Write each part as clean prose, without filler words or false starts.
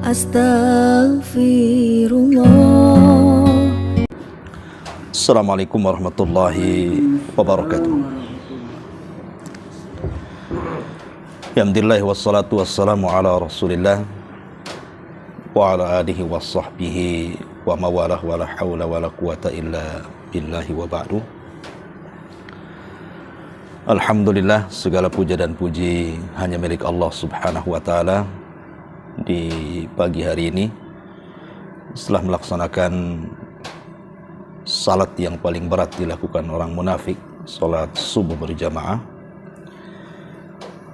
Astaghfirullah. Assalamualaikum warahmatullahi wabarakatuh. Alhamdulillah wassalatu wassalamu ala rasulillah wa ala alihi wa sahbihi wa mawalah wa la hawla wa la quwata illa billahi wa ba'du. Alhamdulillah, segala puja dan puji hanya milik Allah subhanahu wa ta'ala. Di pagi hari ini, setelah melaksanakan salat yang paling berat dilakukan orang munafik, salat subuh berjamaah,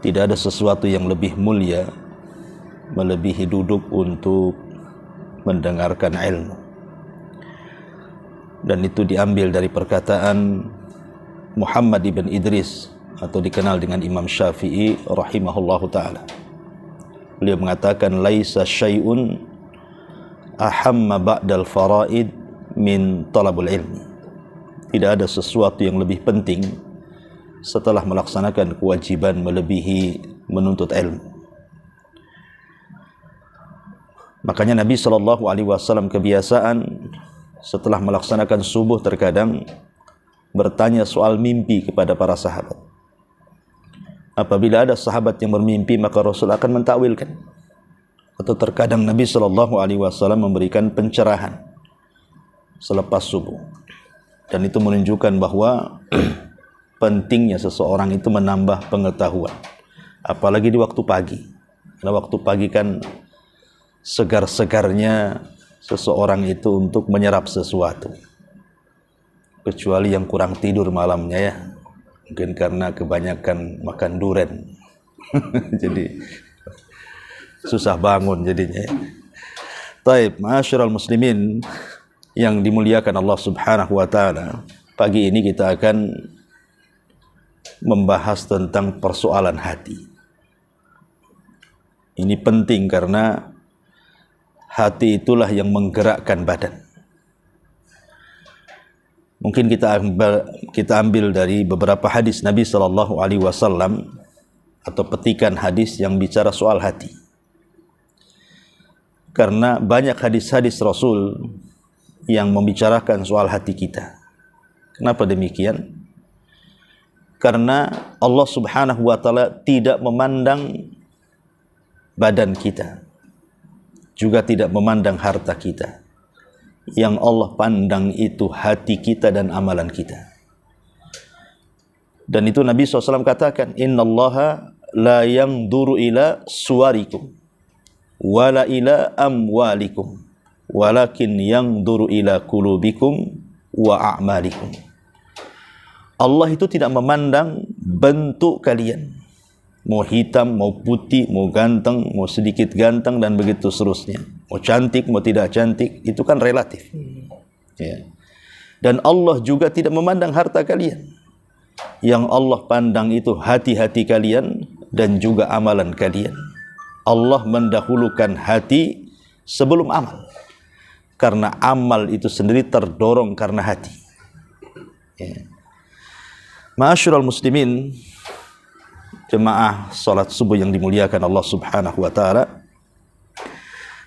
tidak ada sesuatu yang lebih mulia melebihi duduk untuk mendengarkan ilmu. Dan itu diambil dari perkataan Muhammad ibn Idris, atau dikenal dengan Imam Syafi'i rahimahullahu ta'ala. Beliau mengatakan, laisa syai'un ahamma ba'dal faraid min talabul ilmi. Tidak ada sesuatu yang lebih penting setelah melaksanakan kewajiban melebihi menuntut ilmu. Makanya Nabi SAW kebiasaan setelah melaksanakan subuh terkadang bertanya soal mimpi kepada para sahabat. Apabila ada sahabat yang bermimpi, maka Rasul akan mentakwilkan. Atau terkadang Nabi SAW memberikan pencerahan selepas subuh. Dan itu menunjukkan bahwa pentingnya seseorang itu menambah pengetahuan, apalagi di waktu pagi. Karena waktu pagi kan segar-segarnya seseorang itu untuk menyerap sesuatu. Kecuali yang kurang tidur malamnya ya, mungkin karena kebanyakan makan duren. Jadi susah bangun jadinya. Taib, ma'asyiral muslimin yang dimuliakan Allah subhanahu wa ta'ala, pagi ini kita akan membahas tentang persoalan hati. Ini penting karena hati itulah yang menggerakkan badan. Mungkin kita ambil dari beberapa hadis Nabi SAW, atau petikan hadis yang bicara soal hati. Karena banyak hadis-hadis Rasul yang membicarakan soal hati kita. Kenapa demikian? Karena Allah subhanahu wa ta'ala tidak memandang badan kita, juga tidak memandang harta kita. Yang Allah pandang itu hati kita dan amalan kita. Dan itu Nabi SAW katakan, innallaha la yanzuru ila suwarikum wala ila amwalikum walakin yanzuru ila qulubikum wa a'malikum. Allah itu tidak memandang bentuk kalian, mau hitam, mau putih, mau ganteng, mau sedikit ganteng, dan begitu seterusnya. Mau cantik, mau tidak cantik, itu kan relatif. Ya. Dan Allah juga tidak memandang harta kalian. Yang Allah pandang itu hati-hati kalian dan juga amalan kalian. Allah mendahulukan hati sebelum amal. Karena amal itu sendiri terdorong karena hati. Ya. Ma'asyiral muslimin, jemaah salat subuh yang dimuliakan Allah subhanahu wa ta'ala.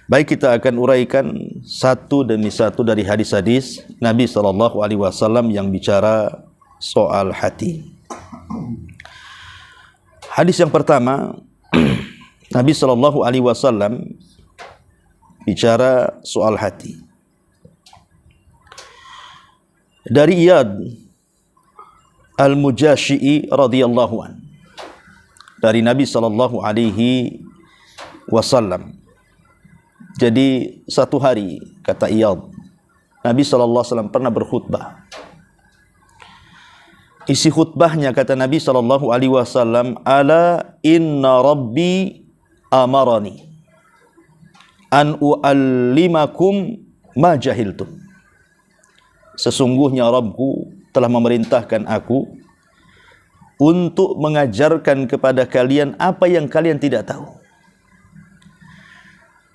Baik, kita akan uraikan satu demi satu dari hadis-hadis Nabi SAW yang bicara soal hati. Hadis yang pertama, Nabi SAW bicara soal hati. Dari Iyad Al-Mujashi'i radhiyallahu an, dari Nabi SAW. Jadi satu hari, kata Iyad, Nabi SAW pernah berkhutbah. Isi khutbahnya, kata Nabi SAW, ala inna rabbi amarani an u'allimakum ma jahiltum. Sesungguhnya Rabbku telah memerintahkan aku untuk mengajarkan kepada kalian apa yang kalian tidak tahu.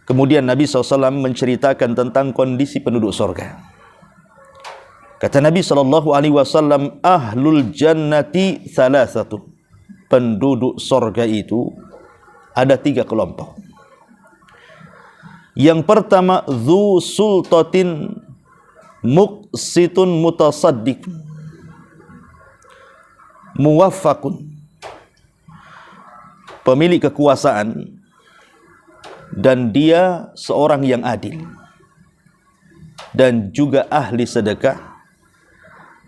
Kemudian Nabi SAW menceritakan tentang kondisi penduduk surga. Kata Nabi SAW, ahlul jannati thalathatu. Penduduk surga itu ada 3 kelompok. Yang pertama, dzu sultatin muqsitun mutasaddiq muwaffaqun, pemilik kekuasaan dan dia seorang yang adil dan juga ahli sedekah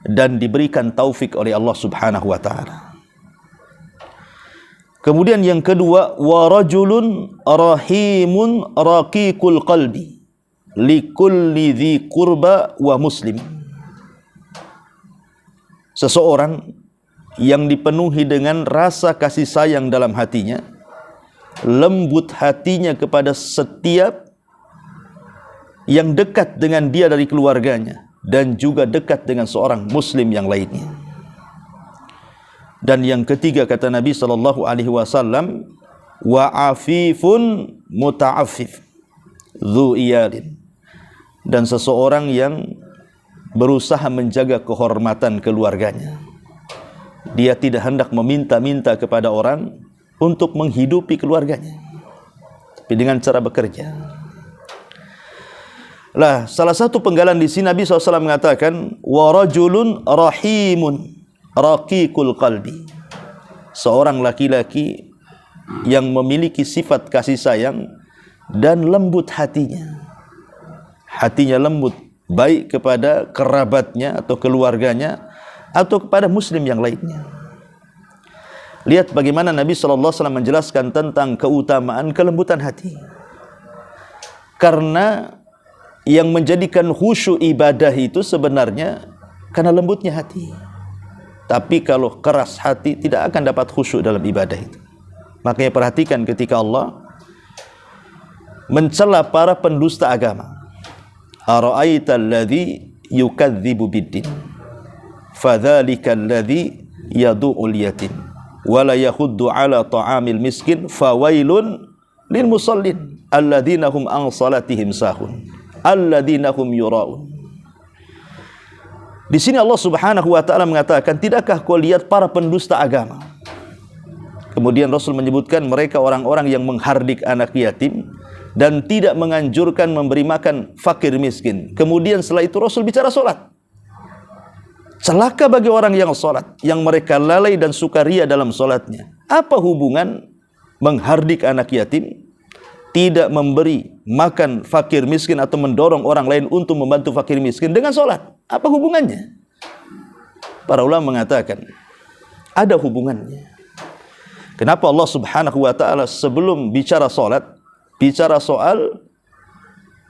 dan diberikan taufik oleh Allah Subhanahu wa taala. Kemudian yang kedua, wa rajulun rahimun raqiqul qalbi likulli dzi qurba wa muslim, seseorang yang dipenuhi dengan rasa kasih sayang dalam hatinya, lembut hatinya kepada setiap yang dekat dengan dia dari keluarganya dan juga dekat dengan seorang muslim yang lainnya. Dan yang ketiga kata Nabi sallallahu alaihi wasallam, wa afifun muta'affif dzu iyalin, dan seseorang yang berusaha menjaga kehormatan keluarganya. Dia tidak hendak meminta-minta kepada orang untuk menghidupi keluarganya, tapi dengan cara bekerja. Lah, salah satu penggalan di sini Nabi SAW mengatakan, wa rajulun rahimun raqiqul qalbi, seorang laki-laki yang memiliki sifat kasih sayang dan lembut hatinya. Hatinya lembut, baik kepada kerabatnya atau keluarganya atau kepada muslim yang lainnya. Lihat bagaimana Nabi SAW menjelaskan tentang keutamaan kelembutan hati. Karena yang menjadikan khusyuk ibadah itu sebenarnya karena lembutnya hati. Tapi kalau keras hati tidak akan dapat khusyuk dalam ibadah itu. Makanya perhatikan ketika Allah mencela para pendusta agama. Ara'aital ladzi yukadzibu biddin fadzalikal ladzi yadu'ul yatim wala yahuddu ala ta'amil miskin fawailun lil musallin alladzina hum an salatihim sahun alladzina hum yura'un. Di sini Allah Subhanahu wa taala mengatakan, tidakkah kau lihat para pendusta agama? Kemudian Rasul menyebutkan mereka orang-orang yang menghardik anak yatim dan tidak menganjurkan memberi makan fakir miskin. Kemudian setelah itu Rasul bicara solat. Celaka bagi orang yang solat, yang mereka lalai dan sukaria dalam solatnya. Apa hubungan menghardik anak yatim, tidak memberi makan fakir miskin atau mendorong orang lain untuk membantu fakir miskin dengan solat? Apa hubungannya? Para ulama mengatakan ada hubungannya. Kenapa Allah Subhanahu wa taala sebelum bicara solat, bicara soal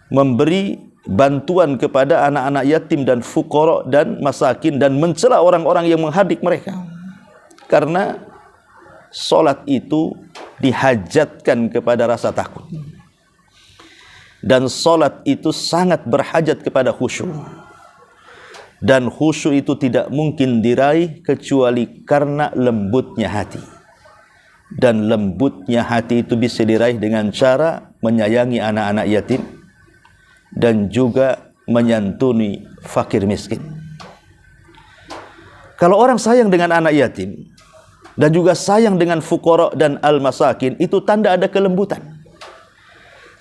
memberi bantuan kepada anak-anak yatim dan fuqara dan masakin, dan mencela orang-orang yang menghardik mereka? Karena solat itu dihajatkan kepada rasa takut, dan solat itu sangat berhajat kepada khusyuk. Dan khusyuk itu tidak mungkin diraih kecuali karena lembutnya hati. Dan lembutnya hati itu bisa diraih dengan cara menyayangi anak-anak yatim dan juga menyantuni fakir miskin. Kalau orang sayang dengan anak yatim dan juga sayang dengan fuqara dan al-masakin, itu tanda ada kelembutan.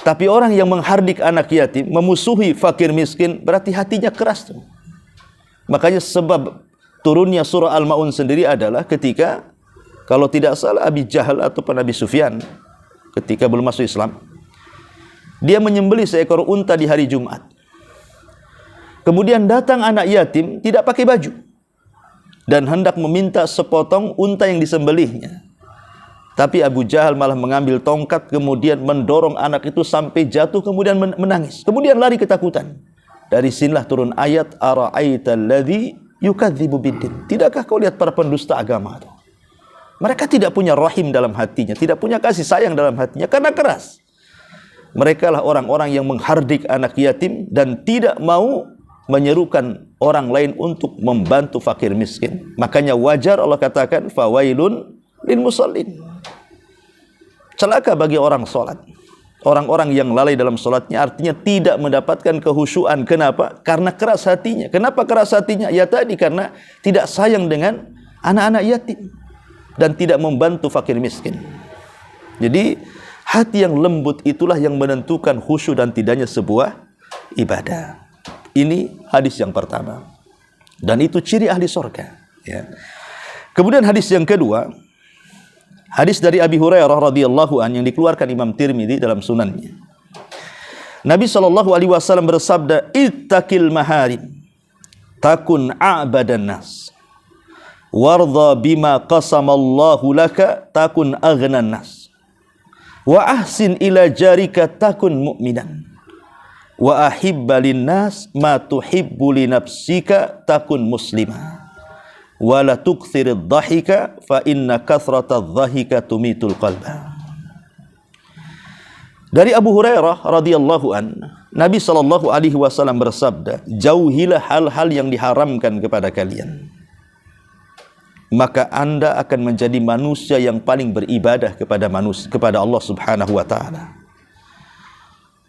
Tapi orang yang menghardik anak yatim, memusuhi fakir miskin, berarti hatinya keras tuh. Makanya sebab turunnya surah Al-Ma'un sendiri adalah ketika, kalau tidak salah, Abi Jahal ataupun Abi Sufyan ketika belum masuk Islam, dia menyembelih seekor unta di hari Jumat. Kemudian datang anak yatim tidak pakai baju dan hendak meminta sepotong unta yang disembelihnya. Tapi Abu Jahal malah mengambil tongkat, kemudian mendorong anak itu sampai jatuh, kemudian menangis, kemudian lari ketakutan. Dari sinilah turun ayat ara'aital ladzi yukadzibu biddin. Tidakkah kau lihat para pendusta agama itu? Mereka tidak punya rahim dalam hatinya, tidak punya kasih sayang dalam hatinya karena keras. Mereka lah orang-orang yang menghardik anak yatim dan tidak mau menyerukan orang lain untuk membantu fakir miskin. Makanya wajar Allah katakan fawailun lil musallin. Celaka bagi orang salat. Orang-orang yang lalai dalam salatnya, artinya tidak mendapatkan kehusyuan. Kenapa? Karena keras hatinya. Kenapa keras hatinya? Ya tadi, karena tidak sayang dengan anak-anak yatim dan tidak membantu fakir miskin. Jadi Hati yang lembut itulah yang menentukan khusyuk dan tidaknya sebuah ibadah. Ini hadis yang pertama. Dan itu ciri ahli surga. Ya. Kemudian hadis yang kedua, hadis dari Abi Hurairah radhiyallahu an yang dikeluarkan Imam Tirmidzi dalam sunannya. Nabi SAW bersabda, "Ittaqil maharim, takun a'badan nas. Warda bima qasamallahu laka, takun aghnan nas. Wa ahsin ila jarika, takun mu'minan. Wa ahibba linnas ma tuhibbu li nafsika, takun muslima. Wa la tukthirid dhahika, fa inna kathratadh dhahika tumitul qalba." Dari Abu Hurairah radhiyallahu an, Nabi SAW bersabda, "Jauhilah hal-hal yang diharamkan kepada kalian, maka Anda akan menjadi manusia yang paling beribadah kepada Allah Subhanahu wa taala."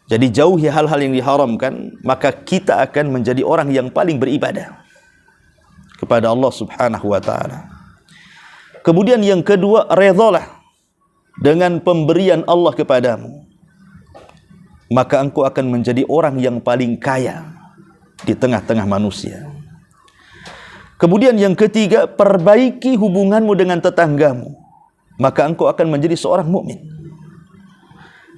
Jadi jauhi hal-hal yang diharamkan, maka kita akan menjadi orang yang paling beribadah kepada Allah Subhanahu wa taala. Kemudian yang kedua, redhalah dengan pemberian Allah kepadamu, maka engkau akan menjadi orang yang paling kaya di tengah-tengah manusia. Kemudian yang ketiga, perbaiki hubunganmu dengan tetanggamu, maka engkau akan menjadi seorang mukmin.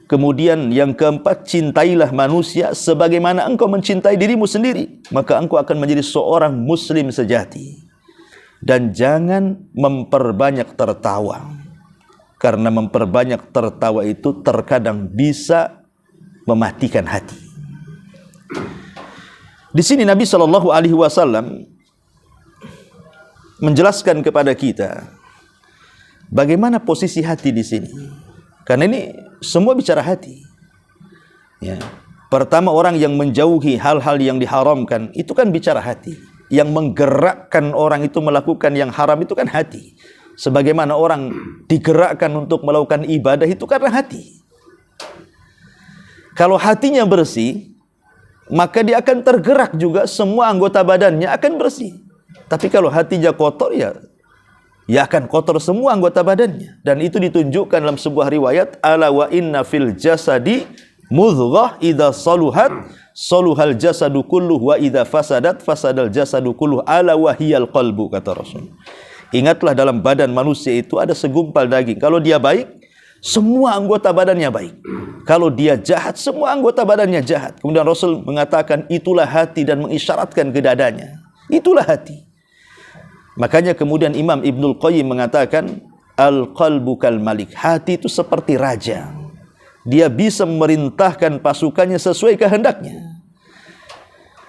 Kemudian yang keempat, cintailah manusia sebagaimana engkau mencintai dirimu sendiri, maka engkau akan menjadi seorang muslim sejati. Dan jangan memperbanyak tertawa, karena memperbanyak tertawa itu terkadang bisa mematikan hati. Di sini Nabi SAW menjelaskan kepada kita bagaimana posisi hati di sini. Karena ini semua bicara hati. Ya. Pertama, orang yang menjauhi hal-hal yang diharamkan itu kan bicara hati. Yang menggerakkan orang itu melakukan yang haram itu kan hati. Sebagaimana orang digerakkan untuk melakukan ibadah itu karena hati. Kalau hatinya bersih, maka dia akan tergerak juga, semua anggota badannya akan bersih. Tapi kalau hatinya kotor, ya akan kotor semua anggota badannya. Dan itu ditunjukkan dalam sebuah riwayat, "Ala wa inna fil jasadi mudghah idza saluhat saluhal jasadu kulluh wa idza fasadat fasadal jasadu kulluh, ala wa hiyal qalbu," kata Rasul. Ingatlah, dalam badan manusia itu ada segumpal daging. Kalau dia baik, semua anggota badannya baik. Kalau dia jahat, semua anggota badannya jahat. Kemudian Rasul mengatakan, itulah hati, dan mengisyaratkan ke dadanya. Itulah hati. Makanya kemudian Imam Ibnul Qayyim mengatakan, al-qalbu kal malik. Hati itu seperti raja. Dia bisa memerintahkan pasukannya sesuai kehendaknya.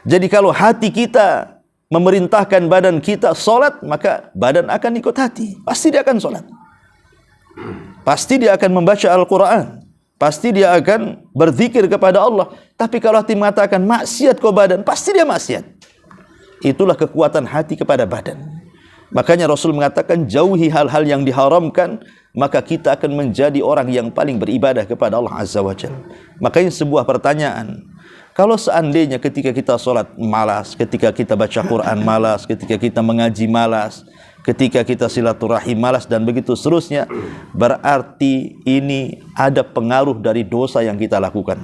Jadi kalau hati kita memerintahkan badan kita solat, maka badan akan ikut hati. Pasti dia akan solat. Pasti dia akan membaca Al-Quran. Pasti dia akan berzikir kepada Allah. Tapi kalau hati mengatakan maksiat kau badan, pasti dia maksiat. Itulah kekuatan hati kepada badan. Makanya Rasul mengatakan, jauhi hal-hal yang diharamkan, maka kita akan menjadi orang yang paling beribadah kepada Allah Azza wa Jalla. Makanya sebuah pertanyaan, kalau seandainya ketika kita sholat malas, ketika kita baca Quran malas, ketika kita mengaji malas, ketika kita silaturahim malas, dan begitu seterusnya, berarti ini ada pengaruh dari dosa yang kita lakukan.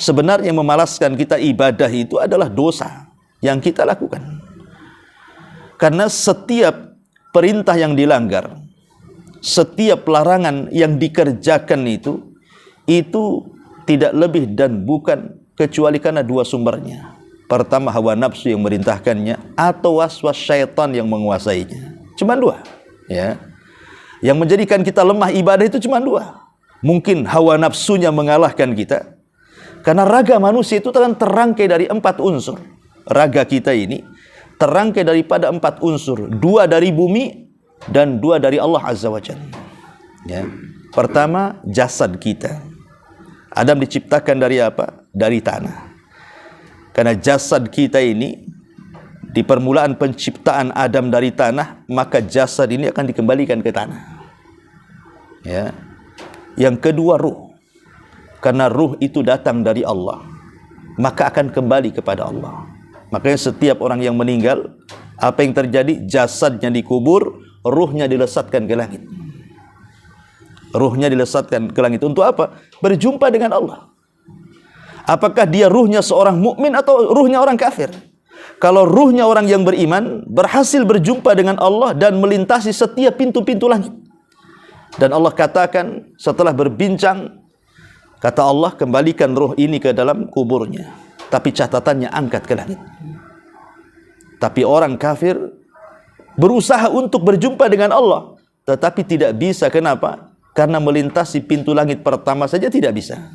Sebenarnya memalaskan kita ibadah itu adalah dosa yang kita lakukan. Karena setiap perintah yang dilanggar, setiap larangan yang dikerjakan itu tidak lebih dan bukan kecuali karena dua sumbernya. Pertama, hawa nafsu yang merintahkannya, atau waswas syaitan yang menguasainya. Cuma dua, ya. Yang menjadikan kita lemah ibadah itu cuma dua. Mungkin hawa nafsunya mengalahkan kita, karena raga manusia itu kan terangkai dari 4 unsur. Raga kita ini terangkai daripada 4 unsur, 2 dari bumi dan 2 dari Allah Azza wa Jalla. Ya. Pertama, jasad kita. Adam diciptakan dari apa? Dari tanah. Karena jasad kita ini, di permulaan penciptaan Adam dari tanah, maka jasad ini akan dikembalikan ke tanah. Ya. Yang kedua, ruh. Karena ruh itu datang dari Allah, maka akan kembali kepada Allah. Makanya setiap orang yang meninggal, apa yang terjadi? Jasadnya dikubur, ruhnya dilesatkan ke langit. Ruhnya dilesatkan ke langit untuk apa? Berjumpa dengan Allah. Apakah dia ruhnya seorang mukmin atau ruhnya orang kafir? Kalau ruhnya orang yang beriman, berhasil berjumpa dengan Allah dan melintasi setiap pintu-pintu langit. Dan Allah katakan setelah berbincang, kata Allah, kembalikan ruh ini ke dalam kuburnya. Tapi catatannya angkat ke langit. Tapi orang kafir berusaha untuk berjumpa dengan Allah, tetapi tidak bisa. Kenapa? Karena melintasi pintu langit pertama saja tidak bisa.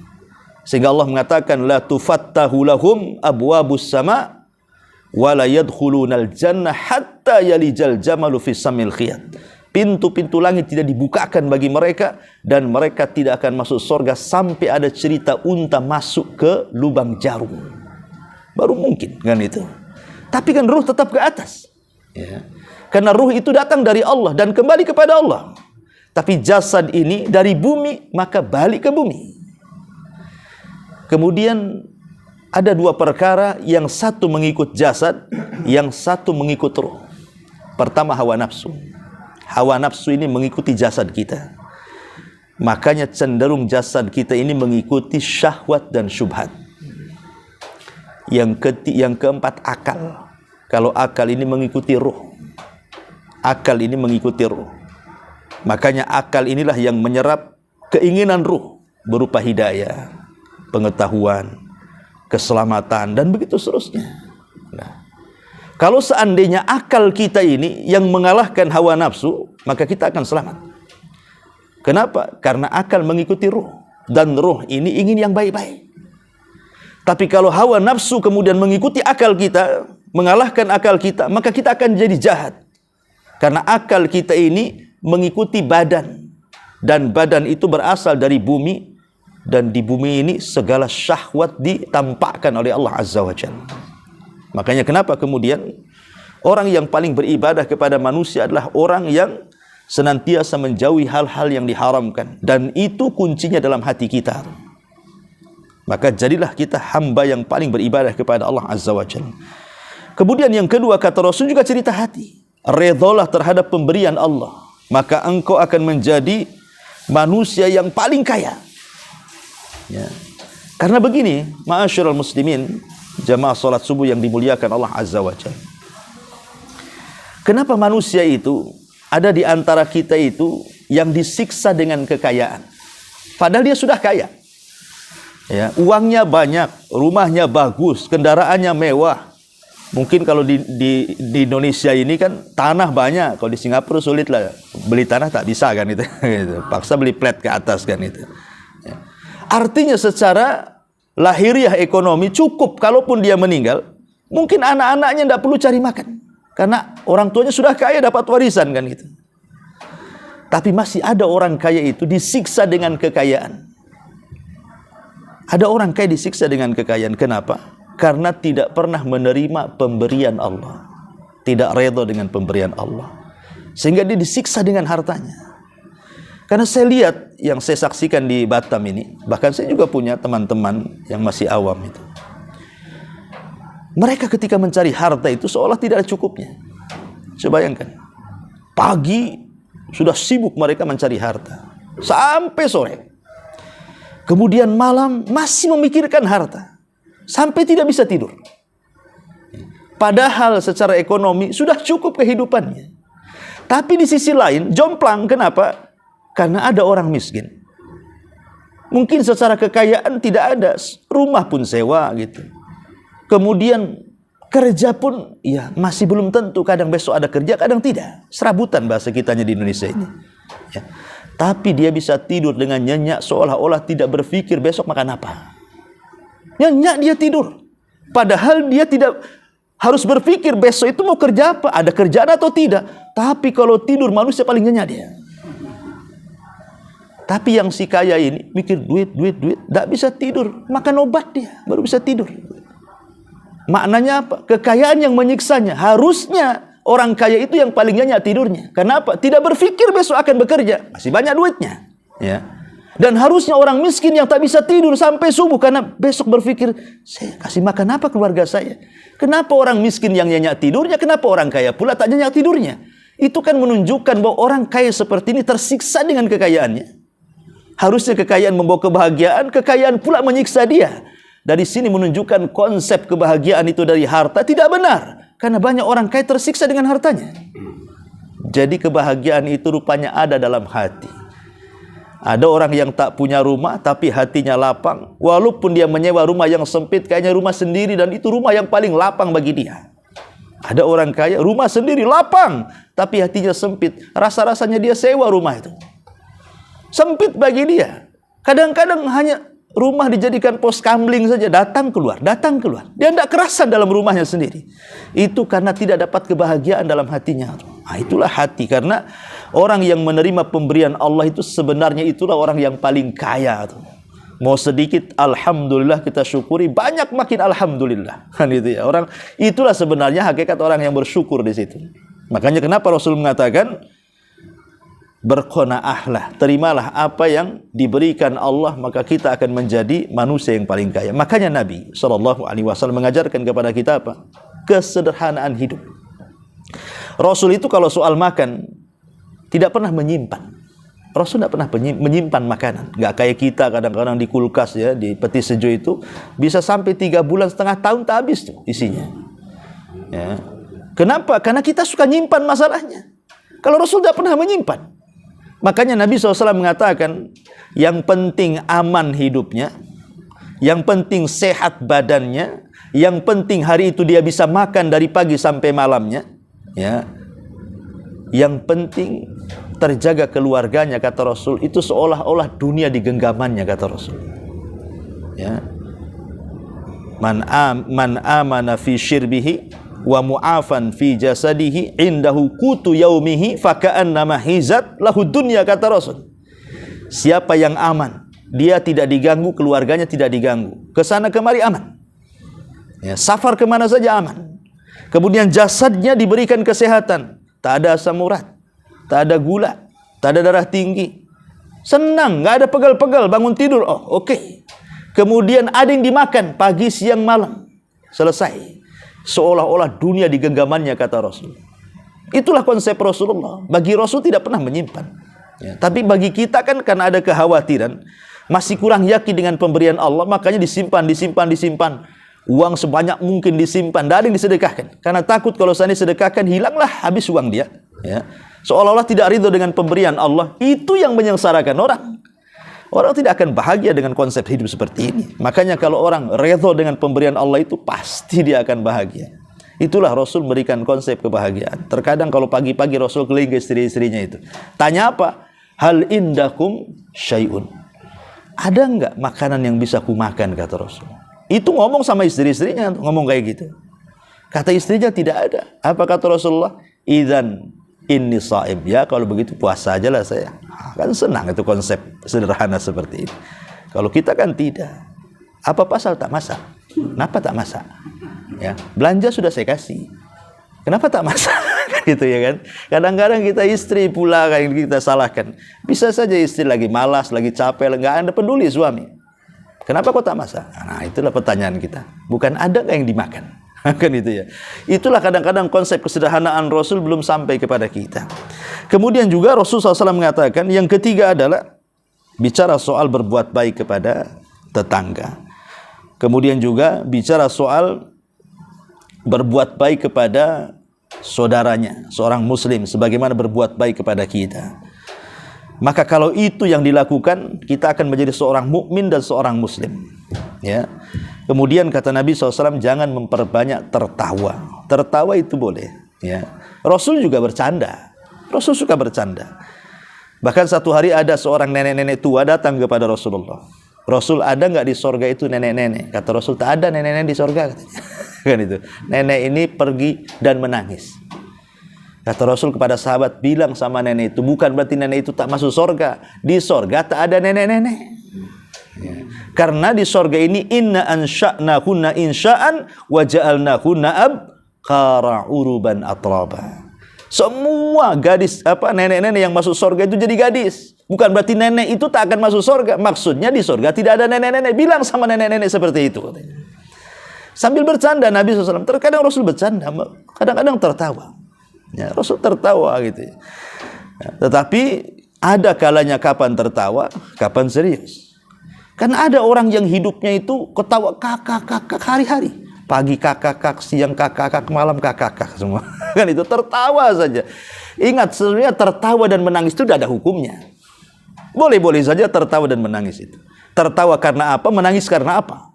Sehingga Allah mengatakan, la tufattahu lahum abwabus sama wa la yadkhulunal jannah hatta yalijal jamalu fis samil khiyat. Pintu-pintu langit tidak dibukakan bagi mereka, dan mereka tidak akan masuk surga sampai ada cerita unta masuk ke lubang jarum. Baru mungkin kan itu. Tapi kan ruh tetap ke atas, ya. Karena ruh itu datang dari Allah dan kembali kepada Allah. Tapi jasad ini dari bumi, maka balik ke bumi. Kemudian ada dua perkara, yang satu mengikut jasad, yang satu mengikut ruh. Pertama, hawa nafsu. Hawa nafsu ini mengikuti jasad kita. Makanya cenderung jasad kita ini mengikuti syahwat dan syubhat. Yang keempat, akal. Kalau akal ini mengikuti ruh. Akal ini mengikuti ruh. Makanya akal inilah yang menyerap keinginan ruh berupa hidayah, pengetahuan, keselamatan, dan begitu seterusnya. Nah, kalau seandainya akal kita ini yang mengalahkan hawa nafsu, maka kita akan selamat. Kenapa? Karena akal mengikuti ruh, dan ruh ini ingin yang baik-baik. Tapi kalau hawa nafsu kemudian mengikuti akal kita, mengalahkan akal kita, maka kita akan jadi jahat. Karena akal kita ini mengikuti badan, dan badan itu berasal dari bumi, dan di bumi ini segala syahwat ditampakkan oleh Allah Azza wa Jalla. Makanya kenapa kemudian orang yang paling beribadah kepada manusia adalah orang yang senantiasa menjauhi hal-hal yang diharamkan, dan itu kuncinya dalam hati kita. Maka jadilah kita hamba yang paling beribadah kepada Allah Azza wa Jalla. Kemudian yang kedua, kata Rasul juga cerita hati. Redhalah terhadap pemberian Allah, maka engkau akan menjadi manusia yang paling kaya. Ya. Karena begini, ma'asyiral muslimin, jamaah salat subuh yang dimuliakan Allah Azza wa Jalla. Kenapa manusia itu ada di antara kita itu yang disiksa dengan kekayaan? Padahal dia sudah kaya. Ya, uangnya banyak, rumahnya bagus, kendaraannya mewah. Mungkin kalau di Indonesia ini kan tanah banyak. Kalau di Singapura sulit lah, beli tanah tak bisa kan itu. Paksa beli plat ke atas kan itu. Ya. Artinya secara lahiriah ekonomi cukup, kalaupun dia meninggal, mungkin anak-anaknya tidak perlu cari makan. Karena orang tuanya sudah kaya, dapat warisan kan gitu. Tapi masih ada orang kaya itu disiksa dengan kekayaan. Ada orang kaya disiksa dengan kekayaan. Kenapa? Karena tidak pernah menerima pemberian Allah, tidak redha dengan pemberian Allah, sehingga dia disiksa dengan hartanya. Karena saya lihat, yang saya saksikan di Batam ini, bahkan saya juga punya teman-teman yang masih awam itu, mereka ketika mencari harta itu seolah tidak ada cukupnya. Coba bayangkan, pagi sudah sibuk mereka mencari harta sampai sore, kemudian malam masih memikirkan harta sampai tidak bisa tidur. Padahal secara ekonomi sudah cukup kehidupannya. Tapi di sisi lain jomplang. Kenapa? Karena ada orang miskin. Mungkin secara kekayaan tidak ada, rumah pun sewa gitu. Kemudian kerja pun ya masih belum tentu, kadang besok ada kerja, kadang tidak. Serabutan bahasa kitanya di Indonesia ini. Ya. Tapi dia bisa tidur dengan nyenyak, seolah-olah tidak berpikir besok makan apa. Nyenyak dia tidur. Padahal dia tidak harus berpikir besok itu mau kerja apa, ada kerjaan atau tidak. Tapi kalau tidur manusia paling nyenyak dia. Tapi yang si kaya ini mikir duit, tidak bisa tidur, makan obat dia baru bisa tidur. Maknanya apa? Kekayaan yang menyiksanya. Harusnya orang kaya itu yang paling nyenyak tidurnya. Kenapa? Tidak berpikir besok akan bekerja, masih banyak duitnya. Ya. Dan harusnya orang miskin yang tak bisa tidur sampai subuh karena besok berpikir, saya kasih makan apa keluarga saya? Kenapa orang miskin yang nyenyak tidurnya, kenapa orang kaya pula tak nyenyak tidurnya? Itu kan menunjukkan bahwa orang kaya seperti ini tersiksa dengan kekayaannya. Harusnya kekayaan membawa kebahagiaan, kekayaan pula menyiksa dia. Dari sini menunjukkan konsep kebahagiaan itu dari harta tidak benar. Karena banyak orang kaya tersiksa dengan hartanya. Jadi kebahagiaan itu rupanya ada dalam hati. Ada orang yang tak punya rumah tapi hatinya lapang. Walaupun dia menyewa rumah yang sempit, kayaknya rumah sendiri, dan itu rumah yang paling lapang bagi dia. Ada orang kaya rumah sendiri lapang tapi hatinya sempit. Rasa-rasanya dia sewa rumah itu. Sempit bagi dia. Kadang-kadang hanya rumah dijadikan pos kamling saja, datang keluar. Dia tidak kerasan dalam rumahnya sendiri. Itu karena tidak dapat kebahagiaan dalam hatinya. Nah, itulah hati. Karena orang yang menerima pemberian Allah itu sebenarnya itulah orang yang paling kaya. Mau sedikit alhamdulillah kita syukuri, banyak makin alhamdulillah. Kan itu ya. Orang itulah sebenarnya hakikat orang yang bersyukur di situ. Makanya kenapa Rasul mengatakan berqanaahlah, terimalah apa yang diberikan Allah, maka kita akan menjadi manusia yang paling kaya. Makanya Nabi SAW mengajarkan kepada kita apa? Kesederhanaan hidup. Rasul itu kalau soal makan tidak pernah menyimpan. Rasul tidak pernah menyimpan makanan. Nggak kayak kita kadang-kadang di kulkas ya, di peti sejo itu bisa sampai 3 bulan setengah tahun tak habis tuh isinya. Ya. Kenapa? Karena kita suka nyimpan masalahnya. Kalau Rasul tidak pernah menyimpan. Makanya Nabi SAW mengatakan yang penting aman hidupnya, yang penting sehat badannya, yang penting hari itu dia bisa makan dari pagi sampai malamnya, ya. Yang penting terjaga keluarganya, kata Rasul. Itu seolah-olah dunia di genggamannya, kata Rasul. Ya. Man amana fi syirbihi wa mu'afan fi jasadihi indahu kutu yaumihi faka'annama hizat lahu dunya, kata Rasul. Siapa yang aman, dia tidak diganggu, keluarganya tidak diganggu, kesana kemari aman, ya, safar kemana saja aman. Kemudian jasadnya diberikan kesehatan, tak ada asam urat, tak ada gula, tak ada darah tinggi, senang, nggak ada pegal-pegal, bangun tidur, oh oke. Kemudian ada yang dimakan pagi, siang, malam, selesai. Seolah-olah dunia di genggamannya, kata Rasul. Itulah konsep Rasulullah. Bagi Rasul tidak pernah menyimpan. Ya, tapi bagi kita kan karena ada kekhawatiran, masih kurang yakin dengan pemberian Allah, makanya disimpan. Uang sebanyak mungkin disimpan, tidak ada yang disedekahkan. Karena takut kalau seandainya sedekahkan, hilanglah habis uang dia. Ya. Seolah-olah tidak ridho dengan pemberian Allah. Itu yang menyengsarakan orang. Orang tidak akan bahagia dengan konsep hidup seperti ini. Makanya kalau orang redha dengan pemberian Allah itu pasti dia akan bahagia. Itulah Rasul memberikan konsep kebahagiaan. Terkadang kalau pagi-pagi Rasul keliling ke istri-istrinya itu. Tanya apa? Hal indakum syai'un. Ada enggak makanan yang bisa kumakan, kata Rasul. Itu ngomong sama istri-istrinya, ngomong kayak gitu. Kata istrinya tidak ada. Apa kata Rasulullah? Idzan inni shaim. Ya kalau begitu puasa aja lah saya. Kan senang itu konsep sederhana seperti ini. Kalau kita kan tidak. Apa pasal tak masak? Kenapa tak masak? Ya, belanja sudah saya kasih. Kenapa tak masak? Gitu ya kan. Kadang-kadang kita istri pula yang kita salahkan. Bisa saja istri lagi malas, lagi capek, enggak ada peduli suami. Kenapa kok tak masak? Nah, itulah pertanyaan kita. Bukan ada enggak yang dimakan? Kan itu ya. Itulah kadang-kadang konsep kesederhanaan Rasul belum sampai kepada kita. Kemudian juga Rasul SAW mengatakan yang ketiga adalah bicara soal berbuat baik kepada tetangga. Kemudian juga bicara soal berbuat baik kepada saudaranya, seorang muslim, sebagaimana berbuat baik kepada kita. Maka kalau itu yang dilakukan, kita akan menjadi seorang mukmin dan seorang muslim. Ya. Kemudian kata Nabi SAW, jangan memperbanyak tertawa. Tertawa itu boleh. Ya. Rasul juga bercanda. Rasul suka bercanda. Bahkan satu hari ada seorang nenek-nenek tua datang kepada Rasulullah. Rasul, ada nggak di sorga itu nenek-nenek? Kata Rasul, tak ada nenek-nenek di sorga. Kan itu. Nenek ini pergi dan menangis. Kata Rasul kepada sahabat, bilang sama nenek itu, bukan berarti nenek itu tak masuk sorga. Di sorga tak ada nenek-nenek. Ya. Karena di sorga ini inna ansha'nahunna insha'an wa ja'alnahunna abqara uruban atraba. Semua gadis nenek-nenek yang masuk sorga itu jadi gadis. Bukan berarti nenek itu tak akan masuk sorga. Maksudnya di sorga tidak ada nenek-nenek. Bilang sama nenek-nenek seperti itu. Sambil bercanda Nabi SAW. Terkadang Rasul bercanda, kadang-kadang tertawa. Ya, Rasul tertawa gitu. Ya. Tetapi Ada kalanya kapan tertawa, kapan serius. Kan ada orang yang hidupnya itu ketawa kakak hari-hari. Pagi kakak, siang kakak, malam kakak semua. Kan itu tertawa saja. Ingat, sebenarnya tertawa dan menangis itu tidak ada hukumnya. Boleh-boleh saja tertawa dan menangis itu. Tertawa karena apa, menangis karena apa.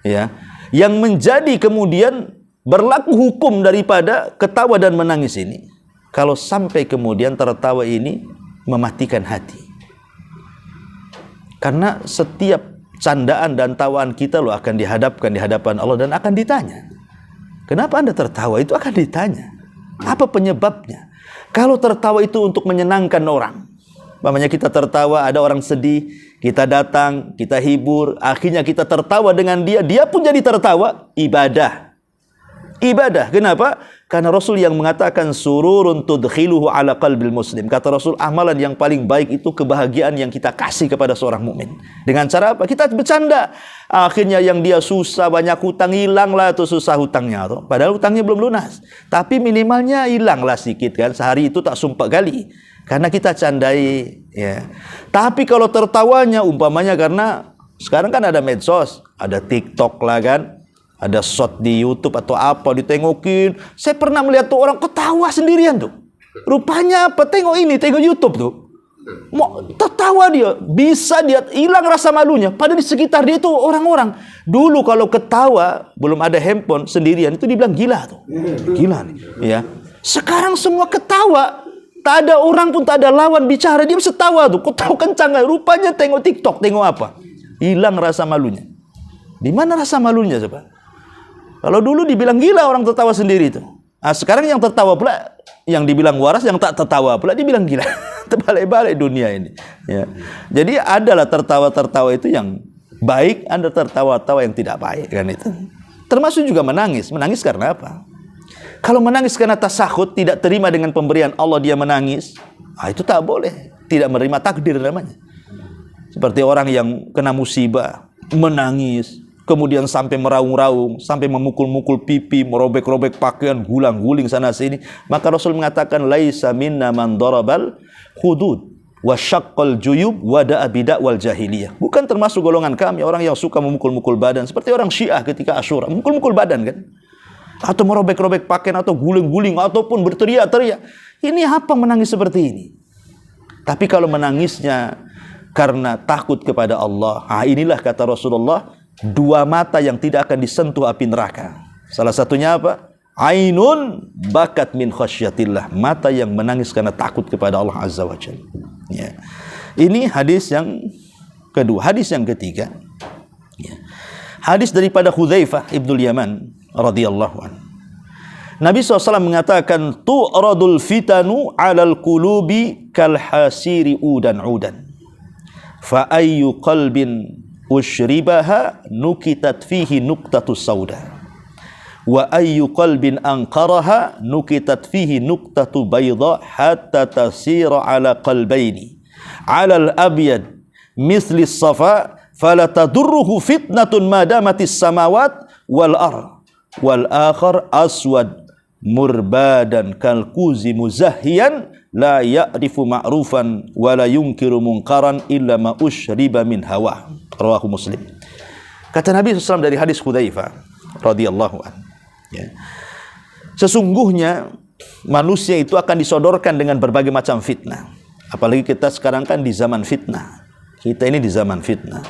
Ya. Yang menjadi kemudian berlaku hukum daripada ketawa dan menangis ini, kalau sampai kemudian tertawa ini mematikan hati. Karena setiap candaan dan tawaan kita loh akan dihadapkan di hadapan Allah dan akan ditanya. Kenapa Anda tertawa? Itu akan ditanya. Apa penyebabnya? Kalau tertawa itu untuk menyenangkan orang, umpamanya kita tertawa, ada orang sedih, kita datang, kita hibur, akhirnya kita tertawa dengan dia, dia pun jadi tertawa, ibadah. Ibadah. Kenapa? Karena Rasul yang mengatakan sururun tudkhiluhu ala qalbil muslim. Kata Rasul, amalan yang paling baik itu kebahagiaan yang kita kasih kepada seorang mukmin. Dengan cara apa? Kita bercanda. Akhirnya yang dia susah, banyak hutang, hilanglah tuh susah hutangnya tuh. Padahal hutangnya belum lunas. Tapi minimalnya hilanglah sedikit kan. Sehari itu tak sumpah kali. Karena kita candai, ya. Tapi kalau tertawanya umpamanya karena sekarang kan ada medsos, ada TikTok lah kan. Ada shot di YouTube atau apa, ditengokin. Saya pernah melihat tuh orang ketawa sendirian tuh. Rupanya apa? Tengok ini, tengok YouTube tuh. Mau tertawa dia, bisa dia hilang rasa malunya. Padahal di sekitar dia itu orang-orang. Dulu kalau ketawa, belum ada handphone sendirian, itu dibilang gila tuh. Gila nih, ya. Sekarang semua ketawa. Tak ada orang pun, tak ada lawan bicara, dia bisa tawa tuh. Ketawa kencang, rupanya tengok TikTok, tengok apa. Hilang rasa malunya. Di mana rasa malunya coba? Kalau dulu dibilang gila orang tertawa sendiri itu. Nah, sekarang yang tertawa pula, yang dibilang waras, yang tak tertawa pula dibilang gila. Terbalik-balik dunia ini. Ya. Jadi adalah tertawa-tertawa itu yang baik, ada tertawa-tawa yang tidak baik kan itu. Termasuk juga menangis. Menangis karena apa? Kalau menangis karena tasahud, tidak terima dengan pemberian Allah dia menangis, itu tak boleh. Tidak menerima takdir namanya. Seperti orang yang kena musibah, menangis, kemudian sampai meraung-raung, sampai memukul-mukul pipi, merobek-robek pakaian, gulang-guling sana sini. Maka Rasul mengatakan, laisa minna man darabal hudud wa syaqqal juyub wa da'a bida' wal jahiliyah. Bukan termasuk golongan kami orang yang suka memukul-mukul badan seperti orang Syiah ketika Asyura, memukul-mukul badan kan? Atau merobek-robek pakaian atau guling-guling ataupun berteriak-teriak. Ini apa menangis seperti ini? Tapi kalau menangisnya karena takut kepada Allah, inilah kata Rasulullah, dua mata yang tidak akan disentuh api neraka. Salah satunya apa? Ainun bakat min khasyatillah. Mata yang menangis karena takut kepada Allah Azza wa Jalla. Ya. Ini hadis yang kedua. Hadis yang ketiga. Ya. Hadis daripada Hudzaifah ibnul Yaman radhiyallahu anhu. Nabi SAW mengatakan, tu'radul fitanu alal qulubi kal hasiri udan udan. Fa ayyu qalbin ushribaha nukitat fihi nuqtatus sauda wa ayyu qalbin anqaraha nukitat fihi nuqtatu bayda hatta tasira ala qalbaini ala al-abyad misli as-safa fala tadurruhu fitnatun ma damatis samawat wal ard wal akhar aswad murbadan kal kuzi muzahhiyan la ya'rifu ma'rufan wa la yunkiru munkaran illa ma ushriba min hawa. Rawahu Muslim. Kata Nabi SAW dari hadis Hudzaifah radhiyallahu anhu, ya. Sesungguhnya manusia itu akan disodorkan dengan berbagai macam fitnah. Apalagi kita sekarang kan di zaman fitnah. Kita ini di zaman fitnah.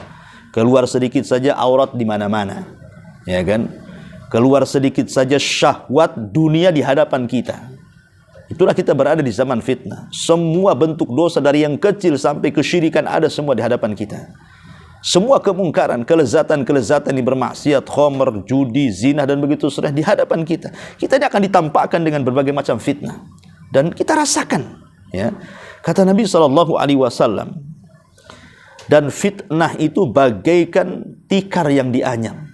Keluar sedikit saja aurat di mana-mana. Ya kan? Keluar sedikit saja syahwat dunia di hadapan kita. Itulah kita berada di zaman fitnah. Semua bentuk dosa dari yang kecil sampai kesyirikan ada semua di hadapan kita. Semua kemungkaran, kelezatan-kelezatan yang bermaksiat, khamr, judi, zina dan begitu seterusnya di hadapan kita. Kita ini akan ditampakkan dengan berbagai macam fitnah dan kita rasakan, ya. Kata Nabi SAW, dan fitnah itu bagaikan tikar yang dianyam.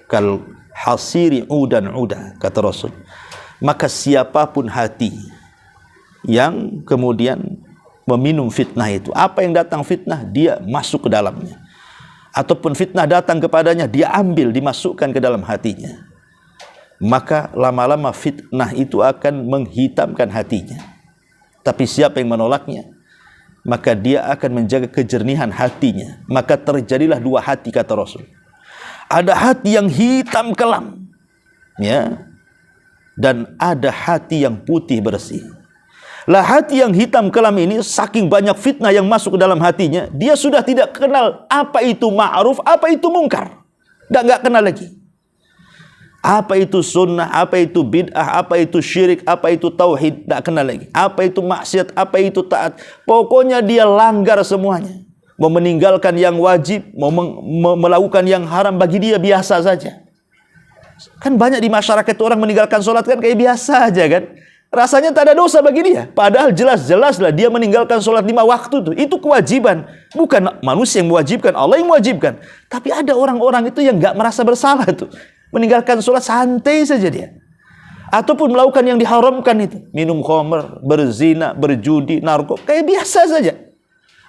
Kal hasiri udan uda, kata Rasul. Maka siapapun hati yang kemudian meminum fitnah itu, apa yang datang fitnah, dia masuk ke dalamnya. Ataupun fitnah datang kepadanya, dia ambil, dimasukkan ke dalam hatinya. Maka lama-lama fitnah itu akan menghitamkan hatinya. Tapi siapa yang menolaknya? maka dia akan menjaga kejernihan hatinya. Maka terjadilah dua hati, kata Rasul. Ada hati yang hitam kelam, ya, dan ada hati yang putih bersih. Lah hati yang hitam kelam ini, saking banyak fitnah yang masuk ke dalam hatinya, dia sudah tidak kenal apa itu ma'ruf, apa itu mungkar. Nggak kenal lagi. Apa itu sunnah, apa itu bid'ah, apa itu syirik, apa itu tauhid, tak kenal lagi. Apa itu maksiat, apa itu taat. Pokoknya dia langgar semuanya. Mau meninggalkan yang wajib, mau melakukan yang haram, bagi dia biasa saja. Kan banyak di masyarakat orang meninggalkan sholat kan kayak biasa aja kan. Rasanya tak ada dosa bagi dia. Padahal jelas-jelas lah dia meninggalkan sholat 5 waktu tuh. Itu kewajiban. Bukan manusia yang mewajibkan, Allah yang mewajibkan. Tapi ada orang-orang itu yang nggak merasa bersalah tuh. Meninggalkan sholat santai saja dia. Ataupun melakukan yang diharamkan itu. Minum khamr, berzina, berjudi, narkoba. Kayak biasa saja.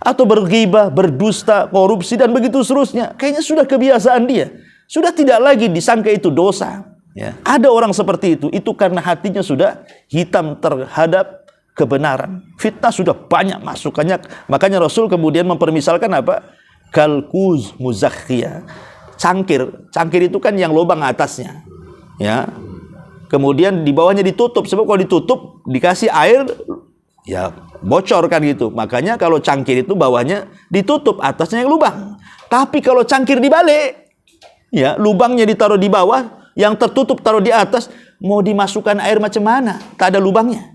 Atau berghibah, berdusta, korupsi, dan begitu seterusnya. Kayaknya sudah kebiasaan dia. Sudah tidak lagi disangka itu dosa. Ya. Ada orang seperti itu karena hatinya sudah hitam terhadap kebenaran. Fitnah sudah banyak masukannya. Makanya Rasul kemudian mempermisalkan apa? Kalkuz muzakhiyah. Cangkir itu kan yang lubang atasnya, ya. Kemudian di bawahnya ditutup, sebab kalau ditutup dikasih air, ya bocor kan gitu. Makanya kalau cangkir itu bawahnya ditutup, atasnya yang lubang. Tapi kalau cangkir dibalik, ya lubangnya ditaruh di bawah, yang tertutup taruh di atas, mau dimasukkan air macam mana? Tak ada lubangnya.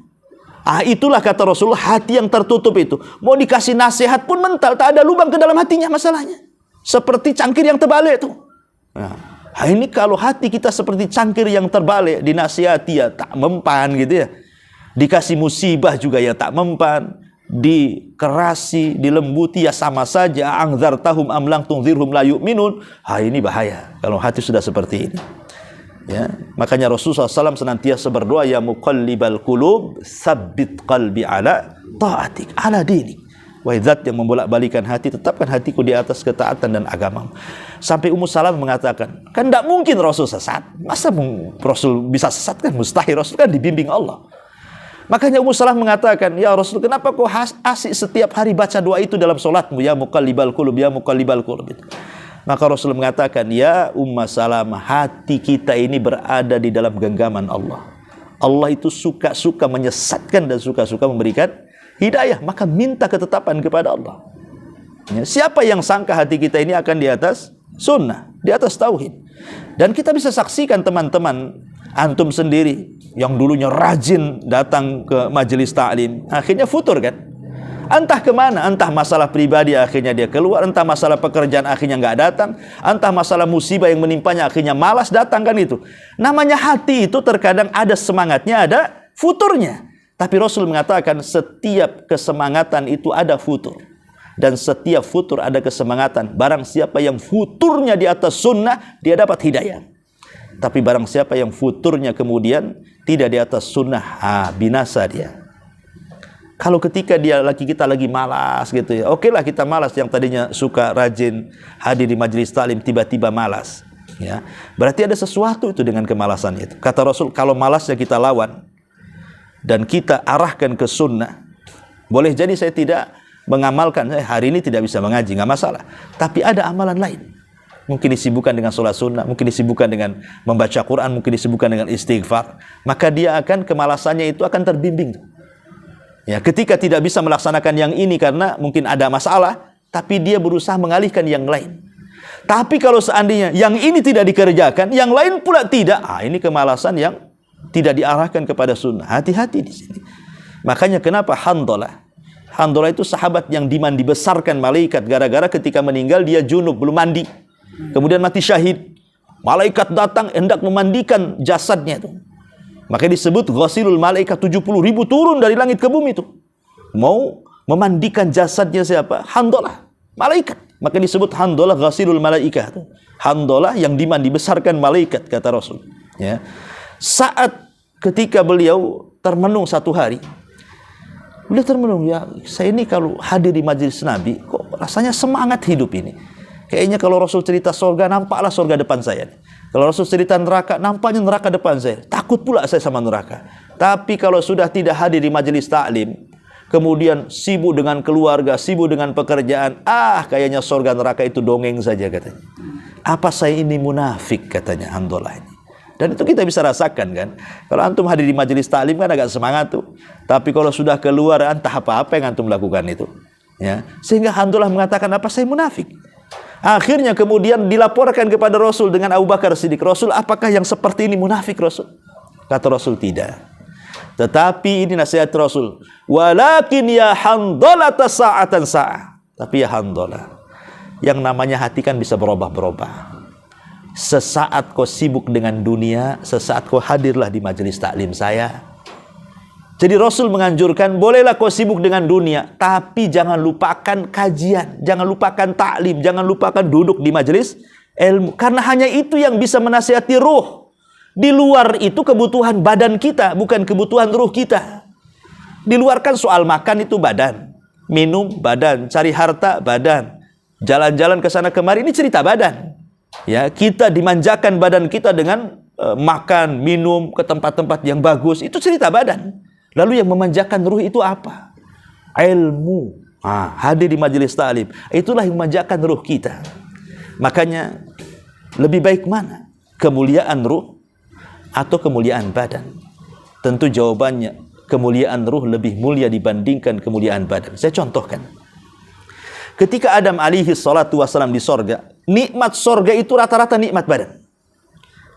Itulah kata Rasulullah, hati yang tertutup itu. Mau dikasih nasihat pun mental, tak ada lubang ke dalam hatinya masalahnya. Seperti cangkir yang terbalik itu. Nah, ini kalau hati kita seperti cangkir yang terbalik, dinasihati ya tak mempan gitu ya. Dikasih musibah juga ya tak mempan. Dikerasi, dilembuti ya sama saja. Angzartahum am lam tunzirhum la yu'minun. Ini bahaya kalau hati sudah seperti ini. Ya, makanya Rasulullah SAW senantiasa berdoa, ya muqallibal qulub, tsabbit qalbi ala ta'atik, ala dinik. Wahai zat yang membolak-balikan hati, tetapkan hatiku di atas ketaatan dan agama. Sampai Ummu Salamah mengatakan, kan tidak mungkin Rasul sesat. Masa Rasul bisa sesat? Kan mustahil. Rasul kan dibimbing Allah. Makanya Ummu Salamah mengatakan, ya Rasul, kenapa kau asik setiap hari baca doa itu dalam solatmu? Ya muqallibal qulub, ya muqallibal qulub. Maka Rasul mengatakan, ya Ummu Salamah, hati kita ini berada di dalam genggaman Allah. Allah itu suka-suka menyesatkan dan suka-suka memberikan hidayah, maka minta ketetapan kepada Allah. Ya, siapa yang sangka hati kita ini akan di atas sunnah, di atas tauhid. Dan kita bisa saksikan teman-teman antum sendiri yang dulunya rajin datang ke majelis ta'lim, akhirnya futur kan? Entah kemana, entah masalah pribadi akhirnya dia keluar, entah masalah pekerjaan akhirnya nggak datang, entah masalah musibah yang menimpanya akhirnya malas datang kan itu. Namanya hati itu terkadang ada semangatnya, ada futurnya. Tapi Rasul mengatakan setiap kesemangatan itu ada futur. Dan setiap futur ada kesemangatan. Barang siapa yang futurnya di atas sunnah, dia dapat hidayah. Tapi barang siapa yang futurnya kemudian tidak di atas sunnah, binasa dia. Kalau ketika kita lagi malas gitu ya, oke lah kita malas, yang tadinya suka rajin hadir di majelis taklim tiba-tiba malas. Ya, berarti ada sesuatu itu dengan kemalasan itu. Kata Rasul, kalau malasnya kita lawan dan kita arahkan ke sunnah, boleh jadi saya tidak mengamalkan, hari ini tidak bisa mengaji, nggak masalah. Tapi ada amalan lain. Mungkin disibukkan dengan sholat sunnah, mungkin disibukkan dengan membaca Quran, mungkin disibukkan dengan istighfar. Maka dia akan, kemalasannya itu akan terbimbing. Ya, ketika tidak bisa melaksanakan yang ini karena mungkin ada masalah, tapi dia berusaha mengalihkan yang lain. Tapi kalau seandainya yang ini tidak dikerjakan, yang lain pula tidak, ini kemalasan yang tidak diarahkan kepada sunnah. Hati-hati di sini. Makanya kenapa Handalah itu sahabat yang dibesarkan malaikat, gara-gara ketika meninggal dia junub, belum mandi, kemudian mati syahid. Malaikat datang hendak memandikan jasadnya itu. Makanya disebut ghasilul malaikat, 70.000 turun dari langit ke bumi itu. Mau memandikan jasadnya siapa? Handalah, malaikat. Maka disebut Handalah ghasilul malaikat. Handalah yang dibesarkan malaikat, kata Rasul. Ya. Saat ketika beliau termenung satu hari, beliau termenung, ya saya ini kalau hadir di majelis Nabi, kok rasanya semangat hidup ini. Kayaknya kalau Rasul cerita surga, nampaklah surga depan saya. Kalau Rasul cerita neraka, nampaknya neraka depan saya. Takut pula saya sama neraka. Tapi kalau sudah tidak hadir di majelis taklim, kemudian sibuk dengan keluarga, sibuk dengan pekerjaan. Kayaknya surga neraka itu dongeng saja katanya. Apa saya ini munafik katanya Handalah ini. Dan itu kita bisa rasakan kan. Kalau antum hadir di majelis taklim kan agak semangat tuh. Tapi kalau sudah keluar entah apa-apa yang antum lakukan itu. Ya. Sehingga Handalah mengatakan, apa saya munafik? Akhirnya kemudian dilaporkan kepada Rasul dengan Abu Bakar Siddiq. Rasul, apakah yang seperti ini munafik Rasul? Kata Rasul, tidak. Tetapi ini nasihat Rasul. Walakin ya Handalah sa'atan sa'ah. Tapi ya Handalah, yang namanya hati kan bisa berubah-berubah. Sesaat kau sibuk dengan dunia, sesaat kau hadirlah di majelis taklim saya. Jadi Rasul menganjurkan, bolehlah kau sibuk dengan dunia, tapi jangan lupakan kajian, jangan lupakan taklim, jangan lupakan duduk di majelis ilmu. Karena hanya itu yang bisa menasihati ruh. Di luar itu kebutuhan badan kita, bukan kebutuhan ruh kita. Di luar kan soal makan itu badan, minum badan, cari harta badan, jalan-jalan ke sana kemari ini cerita badan. Ya, kita dimanjakan badan kita dengan makan, minum ke tempat-tempat yang bagus, itu cerita badan. Lalu yang memanjakan ruh itu apa? Ilmu. Hadir di majelis taklim, itulah yang memanjakan ruh kita. Makanya lebih baik mana? Kemuliaan ruh atau kemuliaan badan? Tentu jawabannya kemuliaan ruh lebih mulia dibandingkan kemuliaan badan. Saya contohkan. Ketika Adam alaihi salatu wassalam di sorga, nikmat sorga itu rata-rata nikmat badan.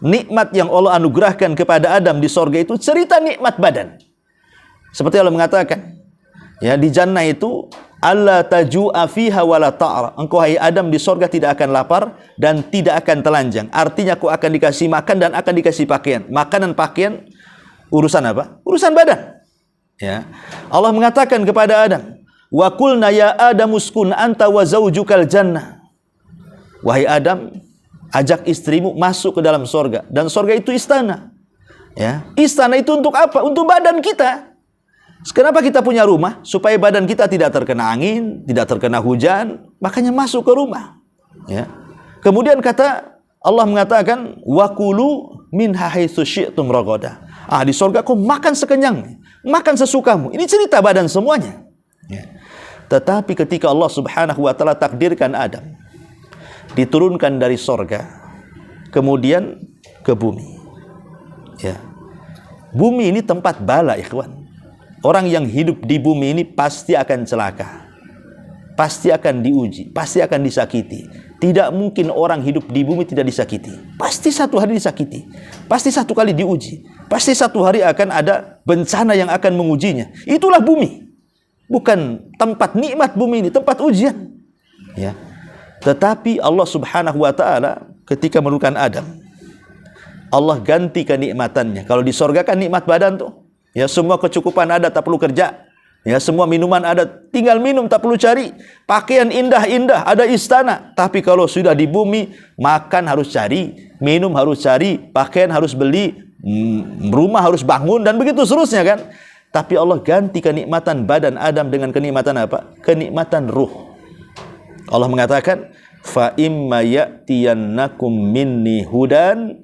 Nikmat yang Allah anugerahkan kepada Adam di sorga itu cerita nikmat badan. Seperti Allah mengatakan, ya, di jannah itu, alla taju'a fiha wala ta'ra. Engkau hai Adam di sorga tidak akan lapar dan tidak akan telanjang. Artinya kau akan dikasih makan dan akan dikasih pakaian. Makanan, pakaian, urusan apa? Urusan badan. Ya. Allah mengatakan kepada Adam, wa qulna ya Adam uskun anta wa zaujukal jannah. Wahai Adam, ajak istrimu masuk ke dalam sorga. Dan sorga itu istana. Ya. Istana itu untuk apa? Untuk badan kita. Kenapa kita punya rumah? Supaya badan kita tidak terkena angin, tidak terkena hujan. Makanya masuk ke rumah. Ya. Kemudian kata Allah mengatakan, wa kulu minha haitsu syi'tum ragadah. Di sorga kau makan sekenyangnya, makan sesukamu. Ini cerita badan semuanya. Ya. Tetapi ketika Allah subhanahu wa ta'ala takdirkan Adam diturunkan dari sorga, kemudian ke bumi. Ya. Bumi ini tempat bala, ikhwan. Orang yang hidup di bumi ini pasti akan celaka, pasti akan diuji, pasti akan disakiti. Tidak mungkin orang hidup di bumi tidak disakiti. Pasti satu hari disakiti, pasti satu kali diuji, pasti satu hari akan ada bencana yang akan mengujinya. Itulah bumi. Bukan tempat nikmat bumi ini, tempat ujian. Ya. Tetapi Allah subhanahu wa ta'ala ketika menurunkan Adam, Allah ganti kenikmatannya. Kalau di sorga kan nikmat badan tuh. Ya, semua kecukupan ada, tak perlu kerja. Ya, semua minuman ada, tinggal minum, tak perlu cari. Pakaian indah-indah, ada istana. Tapi kalau sudah di bumi, makan harus cari, minum harus cari, pakaian harus beli, rumah harus bangun, dan begitu seterusnya kan. Tapi Allah ganti kenikmatan badan Adam dengan kenikmatan apa? Kenikmatan ruh. Allah mengatakan, fa imma ya'tiyannakum minni hudan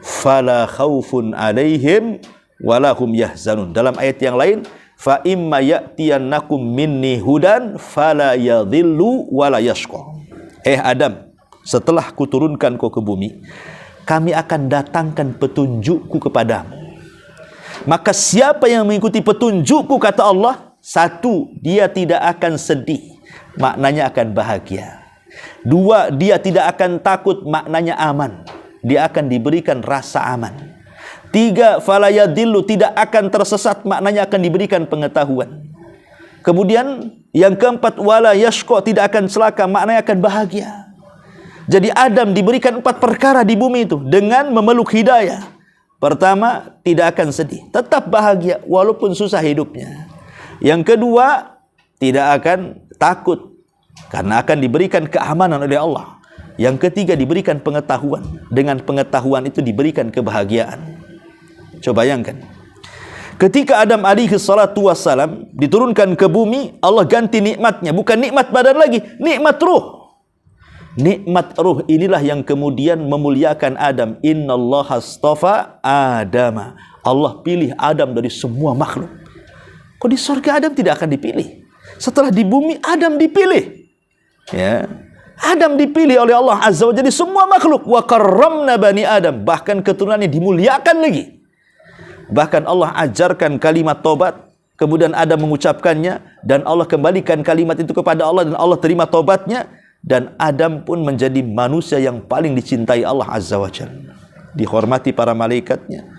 fala khaufun alaihim walahum yahzanun. Dalam ayat yang lain, fa imma ya'tiyannakum minni hudan fala yadhillu wala yashqa. Adam, setelah kuturunkan kau ke bumi, kami akan datangkan petunjukku kepadamu. Maka siapa yang mengikuti petunjukku, kata Allah, satu, dia tidak akan sedih, maknanya akan bahagia. Dua, dia tidak akan takut, maknanya aman, dia akan diberikan rasa aman. Tiga, fala yadillu, tidak akan tersesat, maknanya akan diberikan pengetahuan. Kemudian yang keempat, wala yashqa, tidak akan celaka, maknanya akan bahagia. Jadi Adam diberikan 4 perkara di bumi itu dengan memeluk hidayah. Pertama, tidak akan sedih, tetap bahagia walaupun susah hidupnya. Yang kedua, tidak akan takut karena akan diberikan keamanan oleh Allah. Yang ketiga, diberikan pengetahuan. Dengan pengetahuan itu diberikan kebahagiaan. Coba bayangkan, ketika Adam alaihi salatu wassalam diturunkan ke bumi, Allah ganti nikmatnya, bukan nikmat badan lagi, nikmat ruh. Nikmat ruh inilah yang kemudian memuliakan Adam. Innallaha astafa Adama. Allah pilih Adam dari semua makhluk. Kok di surga Adam tidak akan dipilih? Setelah di bumi Adam dipilih. Ya. Adam dipilih oleh Allah Azza wa Jalla. Jadi semua makhluk, wa karramna bani Adam, bahkan keturunannya dimuliakan lagi. Bahkan Allah ajarkan kalimat tobat, kemudian Adam mengucapkannya, dan Allah kembalikan kalimat itu kepada Allah, dan Allah terima tobatnya, dan Adam pun menjadi manusia yang paling dicintai Allah Azza wa Jalla, dihormati para malaikatnya,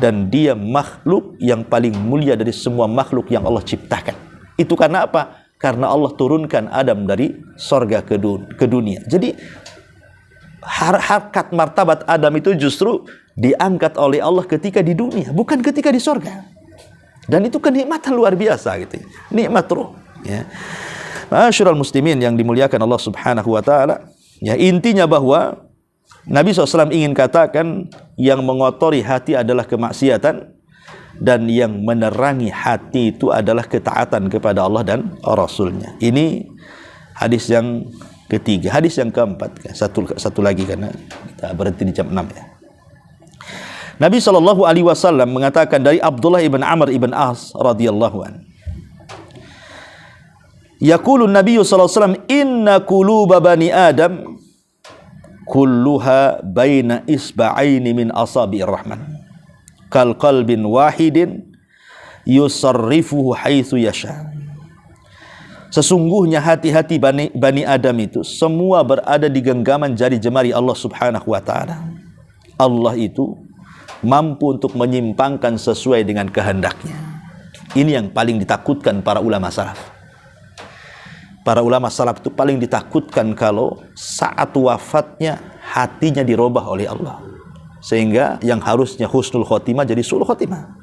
dan dia makhluk yang paling mulia dari semua makhluk yang Allah ciptakan. Itu karena apa? Karena Allah turunkan Adam dari sorga ke dunia. Jadi harkat martabat Adam itu justru diangkat oleh Allah ketika di dunia, bukan ketika di sorga. Dan itu kenikmatan luar biasa gitu. Nikmat roh. Ya. Ma'asyiral muslimin yang dimuliakan Allah Subhanahu wa taala. Ya, intinya bahwa Nabi SAW ingin katakan yang mengotori hati adalah kemaksiatan, dan yang menerangi hati itu adalah ketaatan kepada Allah dan Rasulnya. Ini hadis yang ketiga. Hadis yang keempat, satu lagi karena kita berhenti di jam 6 ya. Nabi SAW mengatakan dari Abdullah ibn Amr ibn As radhiyallahu an. Yaqulu Nabi SAW, inna quluba bani Adam kulluha baina isba'aini min asabi'ir rahman. Kal qalbin wahidin yusarrifuhu haitsu yasha. Sesungguhnya hati-hati Bani Adam itu semua berada di genggaman jari jemari Allah Subhanahu wa taala. Allah itu mampu untuk menyimpangkan sesuai dengan kehendaknya. Ini yang paling ditakutkan para ulama salaf. Para ulama salaf itu paling ditakutkan kalau saat wafatnya hatinya dirubah oleh Allah, sehingga yang harusnya husnul khotimah jadi su'ul khotimah.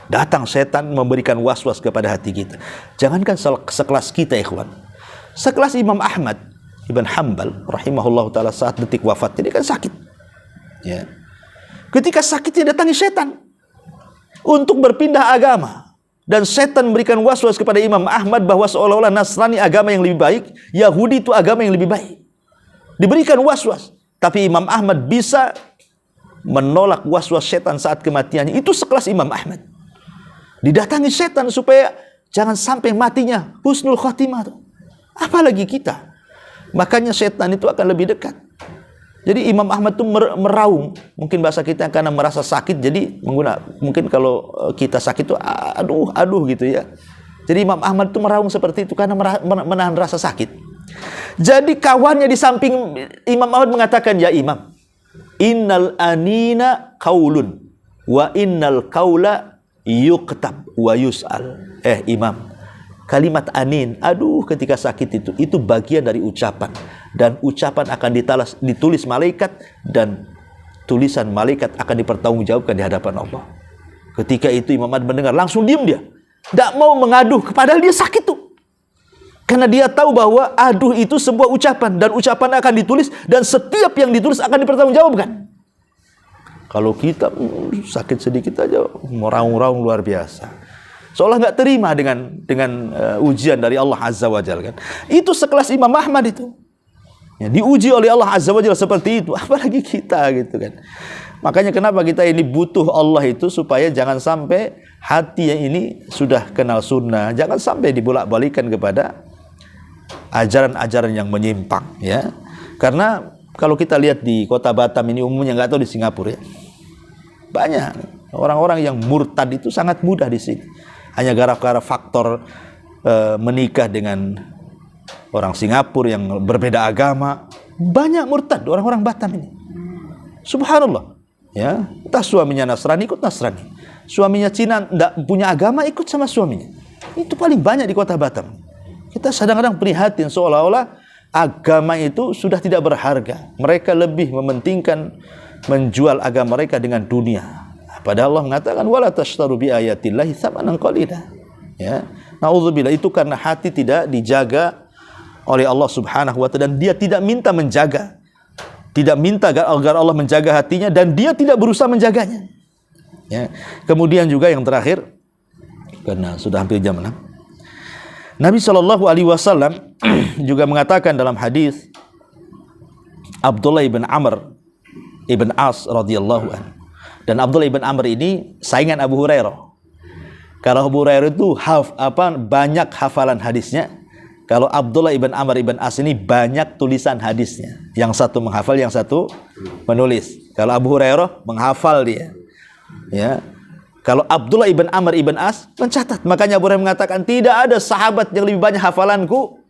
Datang setan memberikan was-was kepada hati kita. Jangankan sekelas kita, ikhwan, sekelas Imam Ahmad Ibn Hanbal rahimahullah ta'ala saat detik wafatnya, dia kan sakit ya. Ketika sakitnya datangi setan untuk berpindah agama, dan setan memberikan was-was kepada Imam Ahmad bahwa seolah-olah Nasrani agama yang lebih baik, Yahudi itu agama yang lebih baik. Diberikan was-was, tapi Imam Ahmad bisa menolak was-was setan saat kematiannya. Itu sekelas Imam Ahmad. Didatangi setan supaya jangan sampai matinya husnul khotimah. Apalagi kita. Makanya setan itu akan lebih dekat. Jadi Imam Ahmad itu meraung. Mungkin bahasa kita karena merasa sakit, jadi mungkin kalau kita sakit itu aduh gitu ya. Jadi Imam Ahmad itu meraung seperti itu karena menahan rasa sakit. Jadi kawannya di samping Imam Ahmad mengatakan, ya Imam, innal anina qaulun wa innal qaula yuqtab wa yus'al. Imam, kalimat anin, aduh ketika sakit itu bagian dari ucapan, dan ucapan akan ditulis malaikat, dan tulisan malaikat akan dipertanggungjawabkan di hadapan Allah. Ketika itu Imam Ahmad mendengar, langsung diam dia, tidak mau mengaduh, padahal dia sakit tuh. Karena dia tahu bahwa aduh itu sebuah ucapan, dan ucapan akan ditulis, dan setiap yang ditulis akan dipertanggungjawabkan. Kalau kita sakit sedikit aja meraung-raung luar biasa, seolah nggak terima dengan ujian dari Allah Azza wa Jalla kan. Itu sekelas Imam Ahmad itu. Ya, diuji oleh Allah Azza wa Jalla seperti itu, apalagi kita gitu kan. Makanya kenapa kita ini butuh Allah itu, supaya jangan sampai hati yang ini sudah kenal sunnah, jangan sampai dibolak-balikan kepada ajaran-ajaran yang menyimpang ya. Karena kalau kita lihat di kota Batam ini umumnya, nggak tahu di Singapura ya, banyak orang-orang yang murtad itu sangat mudah di sini. Hanya gara-gara faktor menikah dengan orang Singapura yang berbeda agama, banyak murtad orang-orang Batam ini. Subhanallah ya, entah suaminya Nasrani ikut Nasrani, suaminya Cina tidak punya agama ikut sama suaminya. Itu paling banyak di kota Batam. Kita kadang-kadang prihatin, seolah-olah agama itu sudah tidak berharga. Mereka lebih mementingkan menjual agama mereka dengan dunia. Padahal Allah mengatakan wala tashtaru bi ayatillahi tsamanan qalila. Ya. Nauzubillah, itu karena hati tidak dijaga oleh Allah Subhanahu wa taala, dan dia tidak minta menjaga. Tidak minta agar Allah menjaga hatinya, dan dia tidak berusaha menjaganya. Ya. Kemudian juga yang terakhir, karena sudah hampir jam 6. Nabi SAW juga mengatakan dalam hadis Abdullah ibn Amr ibn As radhiyallahu anhu. Dan Abdullah ibn Amr ini saingan Abu Hurairah. Kalau Abu Hurairah itu banyak hafalan hadisnya. Kalau Abdullah ibn Amr ibn As ini banyak tulisan hadisnya. Yang satu menghafal, yang satu menulis. Kalau Abu Hurairah menghafal dia. Ya. Kalau Abdullah ibn Amr ibn As mencatat. Makanya Abu Hurairah mengatakan tidak ada sahabat yang lebih banyak hafalanku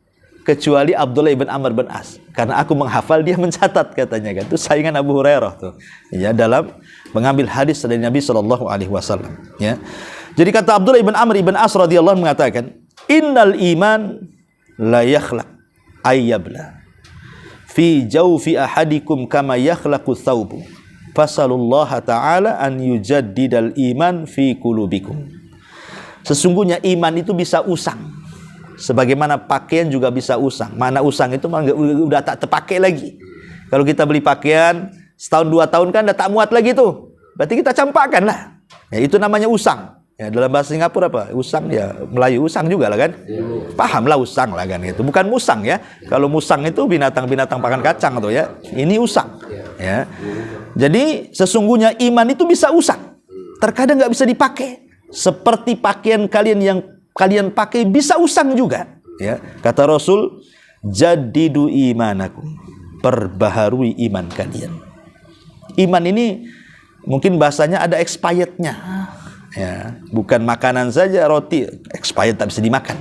kecuali Abdullah ibn Amr ibn As. Karena aku menghafal, dia mencatat katanya kan. Itu saingan Abu Hurairah tuh. Ya, dalam mengambil hadis dari Nabi SAW. Ya. Jadi kata Abdullah ibn Amr ibn As radhiyallahu mengatakan, innal iman la yakhlaq ayyabla fi jawfi ahadikum kama yakhlaqu thawbu fasalullaha ta'ala an yujaddidal iman fi qulubikum. Sesungguhnya iman itu bisa usang sebagaimana pakaian juga bisa usang. Mana usang itu udah tak terpakai lagi. Kalau kita beli pakaian setahun 2 tahun kan udah tak muat lagi tuh, berarti kita campakkan lah. Ya, itu namanya usang. Ya, dalam bahasa Singapura apa? Usang ya, Melayu usang juga lah kan? Pahamlah usang lah kan gitu. Bukan musang ya. Kalau musang itu binatang-binatang makan kacang tuh ya. Ini usang. Ya. Jadi sesungguhnya iman itu bisa usang. Terkadang nggak bisa dipakai. Seperti pakaian kalian yang kalian pakai bisa usang juga. Ya. Kata Rasul, jadidu imanakum. Perbaharui iman kalian. Iman ini mungkin bahasanya ada expirednya. Ya, bukan makanan saja, roti expired tak bisa dimakan.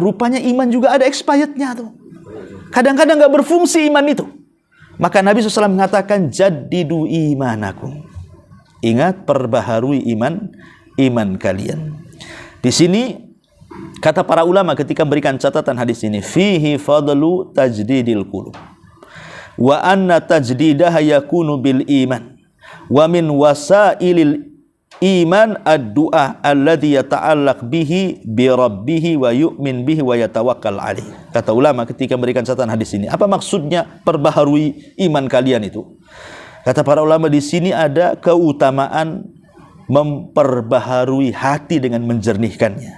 Rupanya iman juga ada expirednya tuh. Kadang-kadang nggak berfungsi iman itu. Maka Nabi SAW mengatakan jadidu imanakum. Ingat, perbaharui iman kalian. Di sini kata para ulama ketika memberikan catatan hadis ini, fihi fadlu tajdidil qulub. Wa anna tajdidaha yakunu bil iman. Wa min wasailil iman ad-du'a alladhi yata'allaq bihi bi rabbih wa yu'min bihi wa yatawakkal alaih. Kata ulama ketika memberikan catatan hadis ini, apa maksudnya perbaharui iman kalian itu? Kata para ulama di sini ada keutamaan memperbaharui hati dengan menjernihkannya.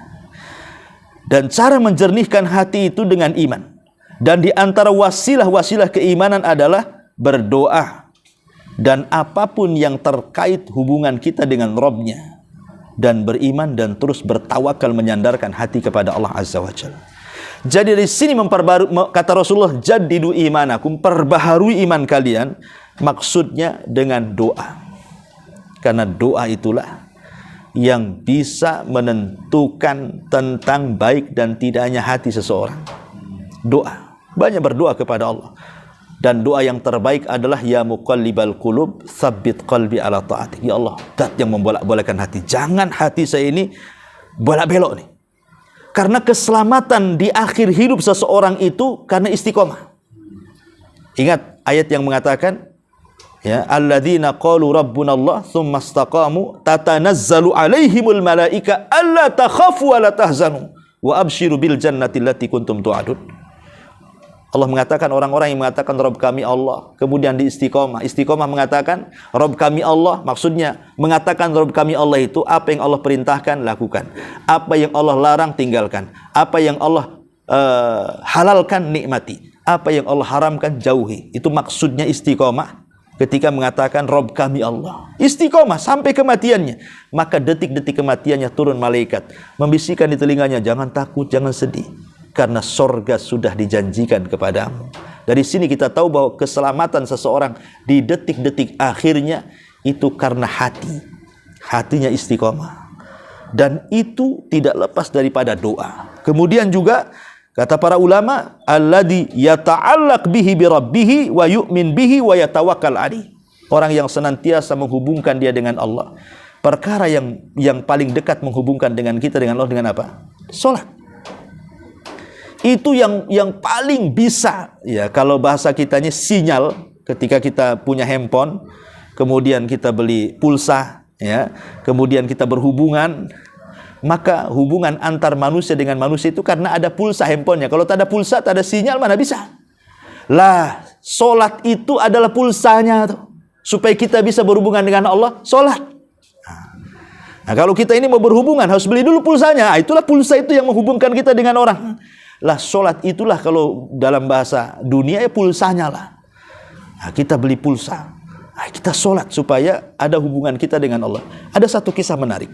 Dan cara menjernihkan hati itu dengan iman. Dan di antara wasilah-wasilah keimanan adalah berdoa. Dan apapun yang terkait hubungan kita dengan Rabb-Nya, dan beriman dan terus bertawakal menyandarkan hati kepada Allah Azza wa Jalla. Jadi di sini kata Rasulullah, jadidu imanakum, perbaharui iman kalian, maksudnya dengan doa. Karena doa itulah yang bisa menentukan tentang baik dan tidaknya hati seseorang. Doa, banyak berdoa kepada Allah. Dan doa yang terbaik adalah ya muqallibal qulub tsabbit qalbi ala ta'atik. Ya Allah, zat yang membolak-balikkan hati, jangan hati saya ini bolak-belok nih. Karena keselamatan di akhir hidup seseorang itu karena istiqomah. Ingat ayat yang mengatakan ya alladzina qalu rabbunallah tsumma istaqamu tatanazzalu alaihimul malaika alla takhafu wa la tahzanu wa absyiru bil jannati allati kuntum tu'adun. Allah mengatakan orang-orang yang mengatakan Rabb kami Allah, kemudian di istiqomah. Istiqomah mengatakan Rabb kami Allah, maksudnya mengatakan Rabb kami Allah itu apa yang Allah perintahkan lakukan, apa yang Allah larang tinggalkan, apa yang Allah halalkan nikmati, apa yang Allah haramkan jauhi. Itu maksudnya istiqomah ketika mengatakan Rabb kami Allah. Istiqomah sampai kematiannya. Maka detik-detik kematiannya turun malaikat membisikkan di telinganya, jangan takut, jangan sedih, karena sorga sudah dijanjikan kepadamu. Dari sini kita tahu bahwa keselamatan seseorang di detik-detik akhirnya itu karena hatinya istiqomah. Dan itu tidak lepas daripada doa. Kemudian juga kata para ulama, alladzi yata'allaq bihi bi rabbih wa yu'min bihi wa yatawakkal alaih. Orang yang senantiasa menghubungkan dia dengan Allah. Perkara yang paling dekat menghubungkan dengan kita dengan Allah dengan apa? Salat. Itu yang paling bisa, ya kalau bahasa kitanya sinyal. Ketika kita punya handphone, kemudian kita beli pulsa, ya, kemudian kita berhubungan, maka hubungan antar manusia dengan manusia itu karena ada pulsa handphonenya. Kalau tak ada pulsa, tak ada sinyal, mana bisa? Lah, solat itu adalah pulsanya tuh, supaya kita bisa berhubungan dengan Allah, solat. Nah, kalau kita ini mau berhubungan harus beli dulu pulsanya. Itulah pulsa itu yang menghubungkan kita dengan orang. Lah solat itulah kalau dalam bahasa dunia ya pulsanya lah. Nah, kita beli pulsa, nah, kita solat supaya ada hubungan kita dengan Allah. Ada satu kisah menarik.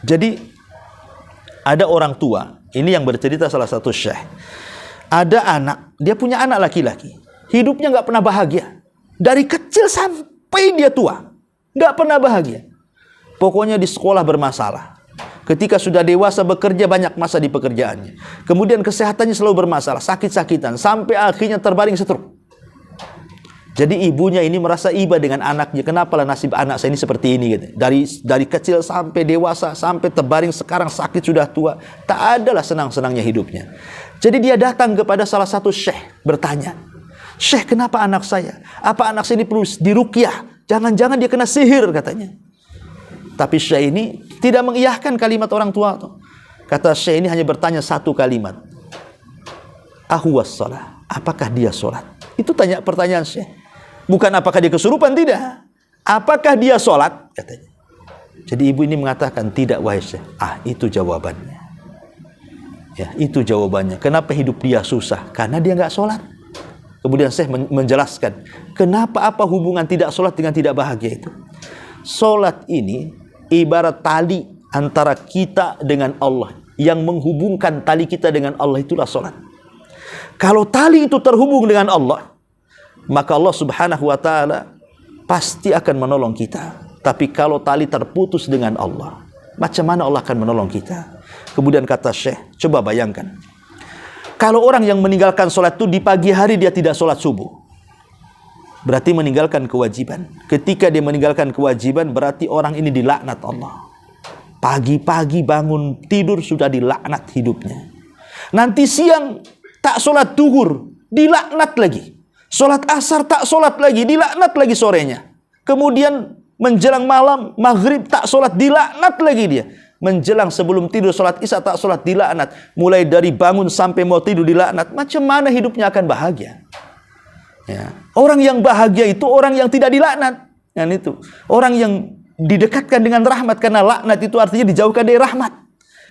Jadi ada orang tua, ini yang bercerita salah satu syekh. Ada anak, dia punya anak laki-laki. Hidupnya nggak pernah bahagia. Dari kecil sampai dia tua, nggak pernah bahagia. Pokoknya di sekolah bermasalah. Ketika sudah dewasa bekerja banyak masa di pekerjaannya. Kemudian kesehatannya selalu bermasalah, sakit-sakitan. Sampai akhirnya terbaring stroke. Jadi ibunya ini merasa iba dengan anaknya. Kenapalah nasib anak saya ini seperti ini gitu. Dari kecil sampai dewasa, sampai terbaring sekarang sakit sudah tua. Tak adalah senang-senangnya hidupnya. Jadi dia datang kepada salah satu syekh bertanya, "Syekh, kenapa anak saya? Apa anak saya ini perlu diruqyah? Jangan-jangan dia kena sihir," katanya. Tapi syekh ini tidak mengiyahkan kalimat orang tua itu. Kata syekh ini hanya bertanya satu kalimat. "Ahuwas shalah?" Apakah dia sholat? Itu pertanyaan syekh. Bukan apakah dia kesurupan, tidak. Apakah dia sholat? Katanya. Jadi ibu ini mengatakan, tidak wahai syekh. Itu jawabannya. Ya, itu jawabannya. Kenapa hidup dia susah? Karena dia nggak sholat. Kemudian syekh menjelaskan, kenapa apa hubungan tidak sholat dengan tidak bahagia itu? Sholat ini ibarat tali antara kita dengan Allah. Yang menghubungkan tali kita dengan Allah itulah sholat. Kalau tali itu terhubung dengan Allah, maka Allah subhanahu wa ta'ala pasti akan menolong kita. Tapi kalau tali terputus dengan Allah, macam mana Allah akan menolong kita? Kemudian kata syekh, coba bayangkan, kalau orang yang meninggalkan sholat itu di pagi hari dia tidak sholat subuh, berarti meninggalkan kewajiban. Ketika dia meninggalkan kewajiban, berarti orang ini dilaknat Allah. Pagi-pagi bangun tidur sudah dilaknat hidupnya. Nanti siang tak sholat duhur, dilaknat lagi. Sholat asar tak sholat lagi, dilaknat lagi sorenya. Kemudian menjelang malam, maghrib tak sholat, dilaknat lagi dia. Menjelang sebelum tidur sholat isya tak sholat, dilaknat. Mulai dari bangun sampai mau tidur dilaknat. Macam mana hidupnya akan bahagia? Ya. Orang yang bahagia itu orang yang tidak dilaknat. Dan itu orang yang didekatkan dengan rahmat, karena laknat itu artinya dijauhkan dari rahmat.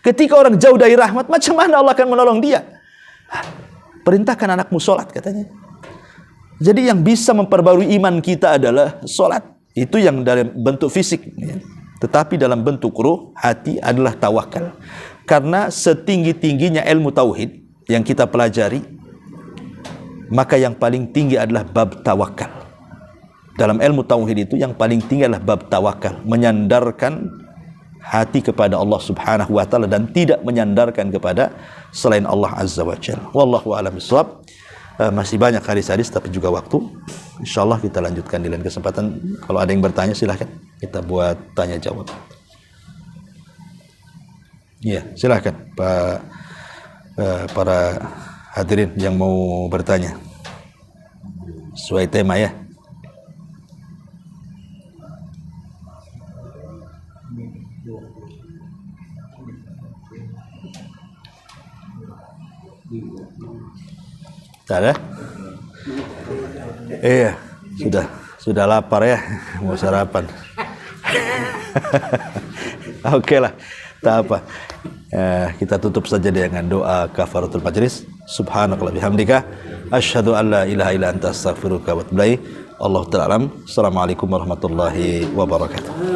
Ketika orang jauh dari rahmat, macam mana Allah akan menolong dia? Perintahkan anakmu sholat, katanya. Jadi yang bisa memperbarui iman kita adalah sholat. Itu yang dalam bentuk fisik. Ya. Tetapi dalam bentuk ruh, hati adalah tawakal. Karena setinggi-tingginya ilmu tauhid yang kita pelajari, maka yang paling tinggi adalah bab tawakal. Dalam ilmu tauhid itu yang paling tinggi adalah bab tawakal. Menyandarkan hati kepada Allah subhanahu wa ta'ala dan tidak menyandarkan kepada selain Allah azza wa jalla. Wallahu a'lam bishawab. Masih banyak hadis-hadis tapi juga waktu. Insyaallah kita lanjutkan di lain kesempatan. Kalau ada yang bertanya silahkan kita buat tanya jawab. Iya, silahkan Pak, para hadirin yang mau bertanya sesuai tema ya. Tak ada? Iya, sudah lapar ya, mau sarapan. Oke lah, tak apa. Kita tutup saja dengan doa kafaratul majlis. Subhanakallah bihamdika, asyhadu an la ilaha illa anta astaghfiruka wa atubu ilaik. Allahu ta'ala alam. Assalamualaikum warahmatullahi wabarakatuh.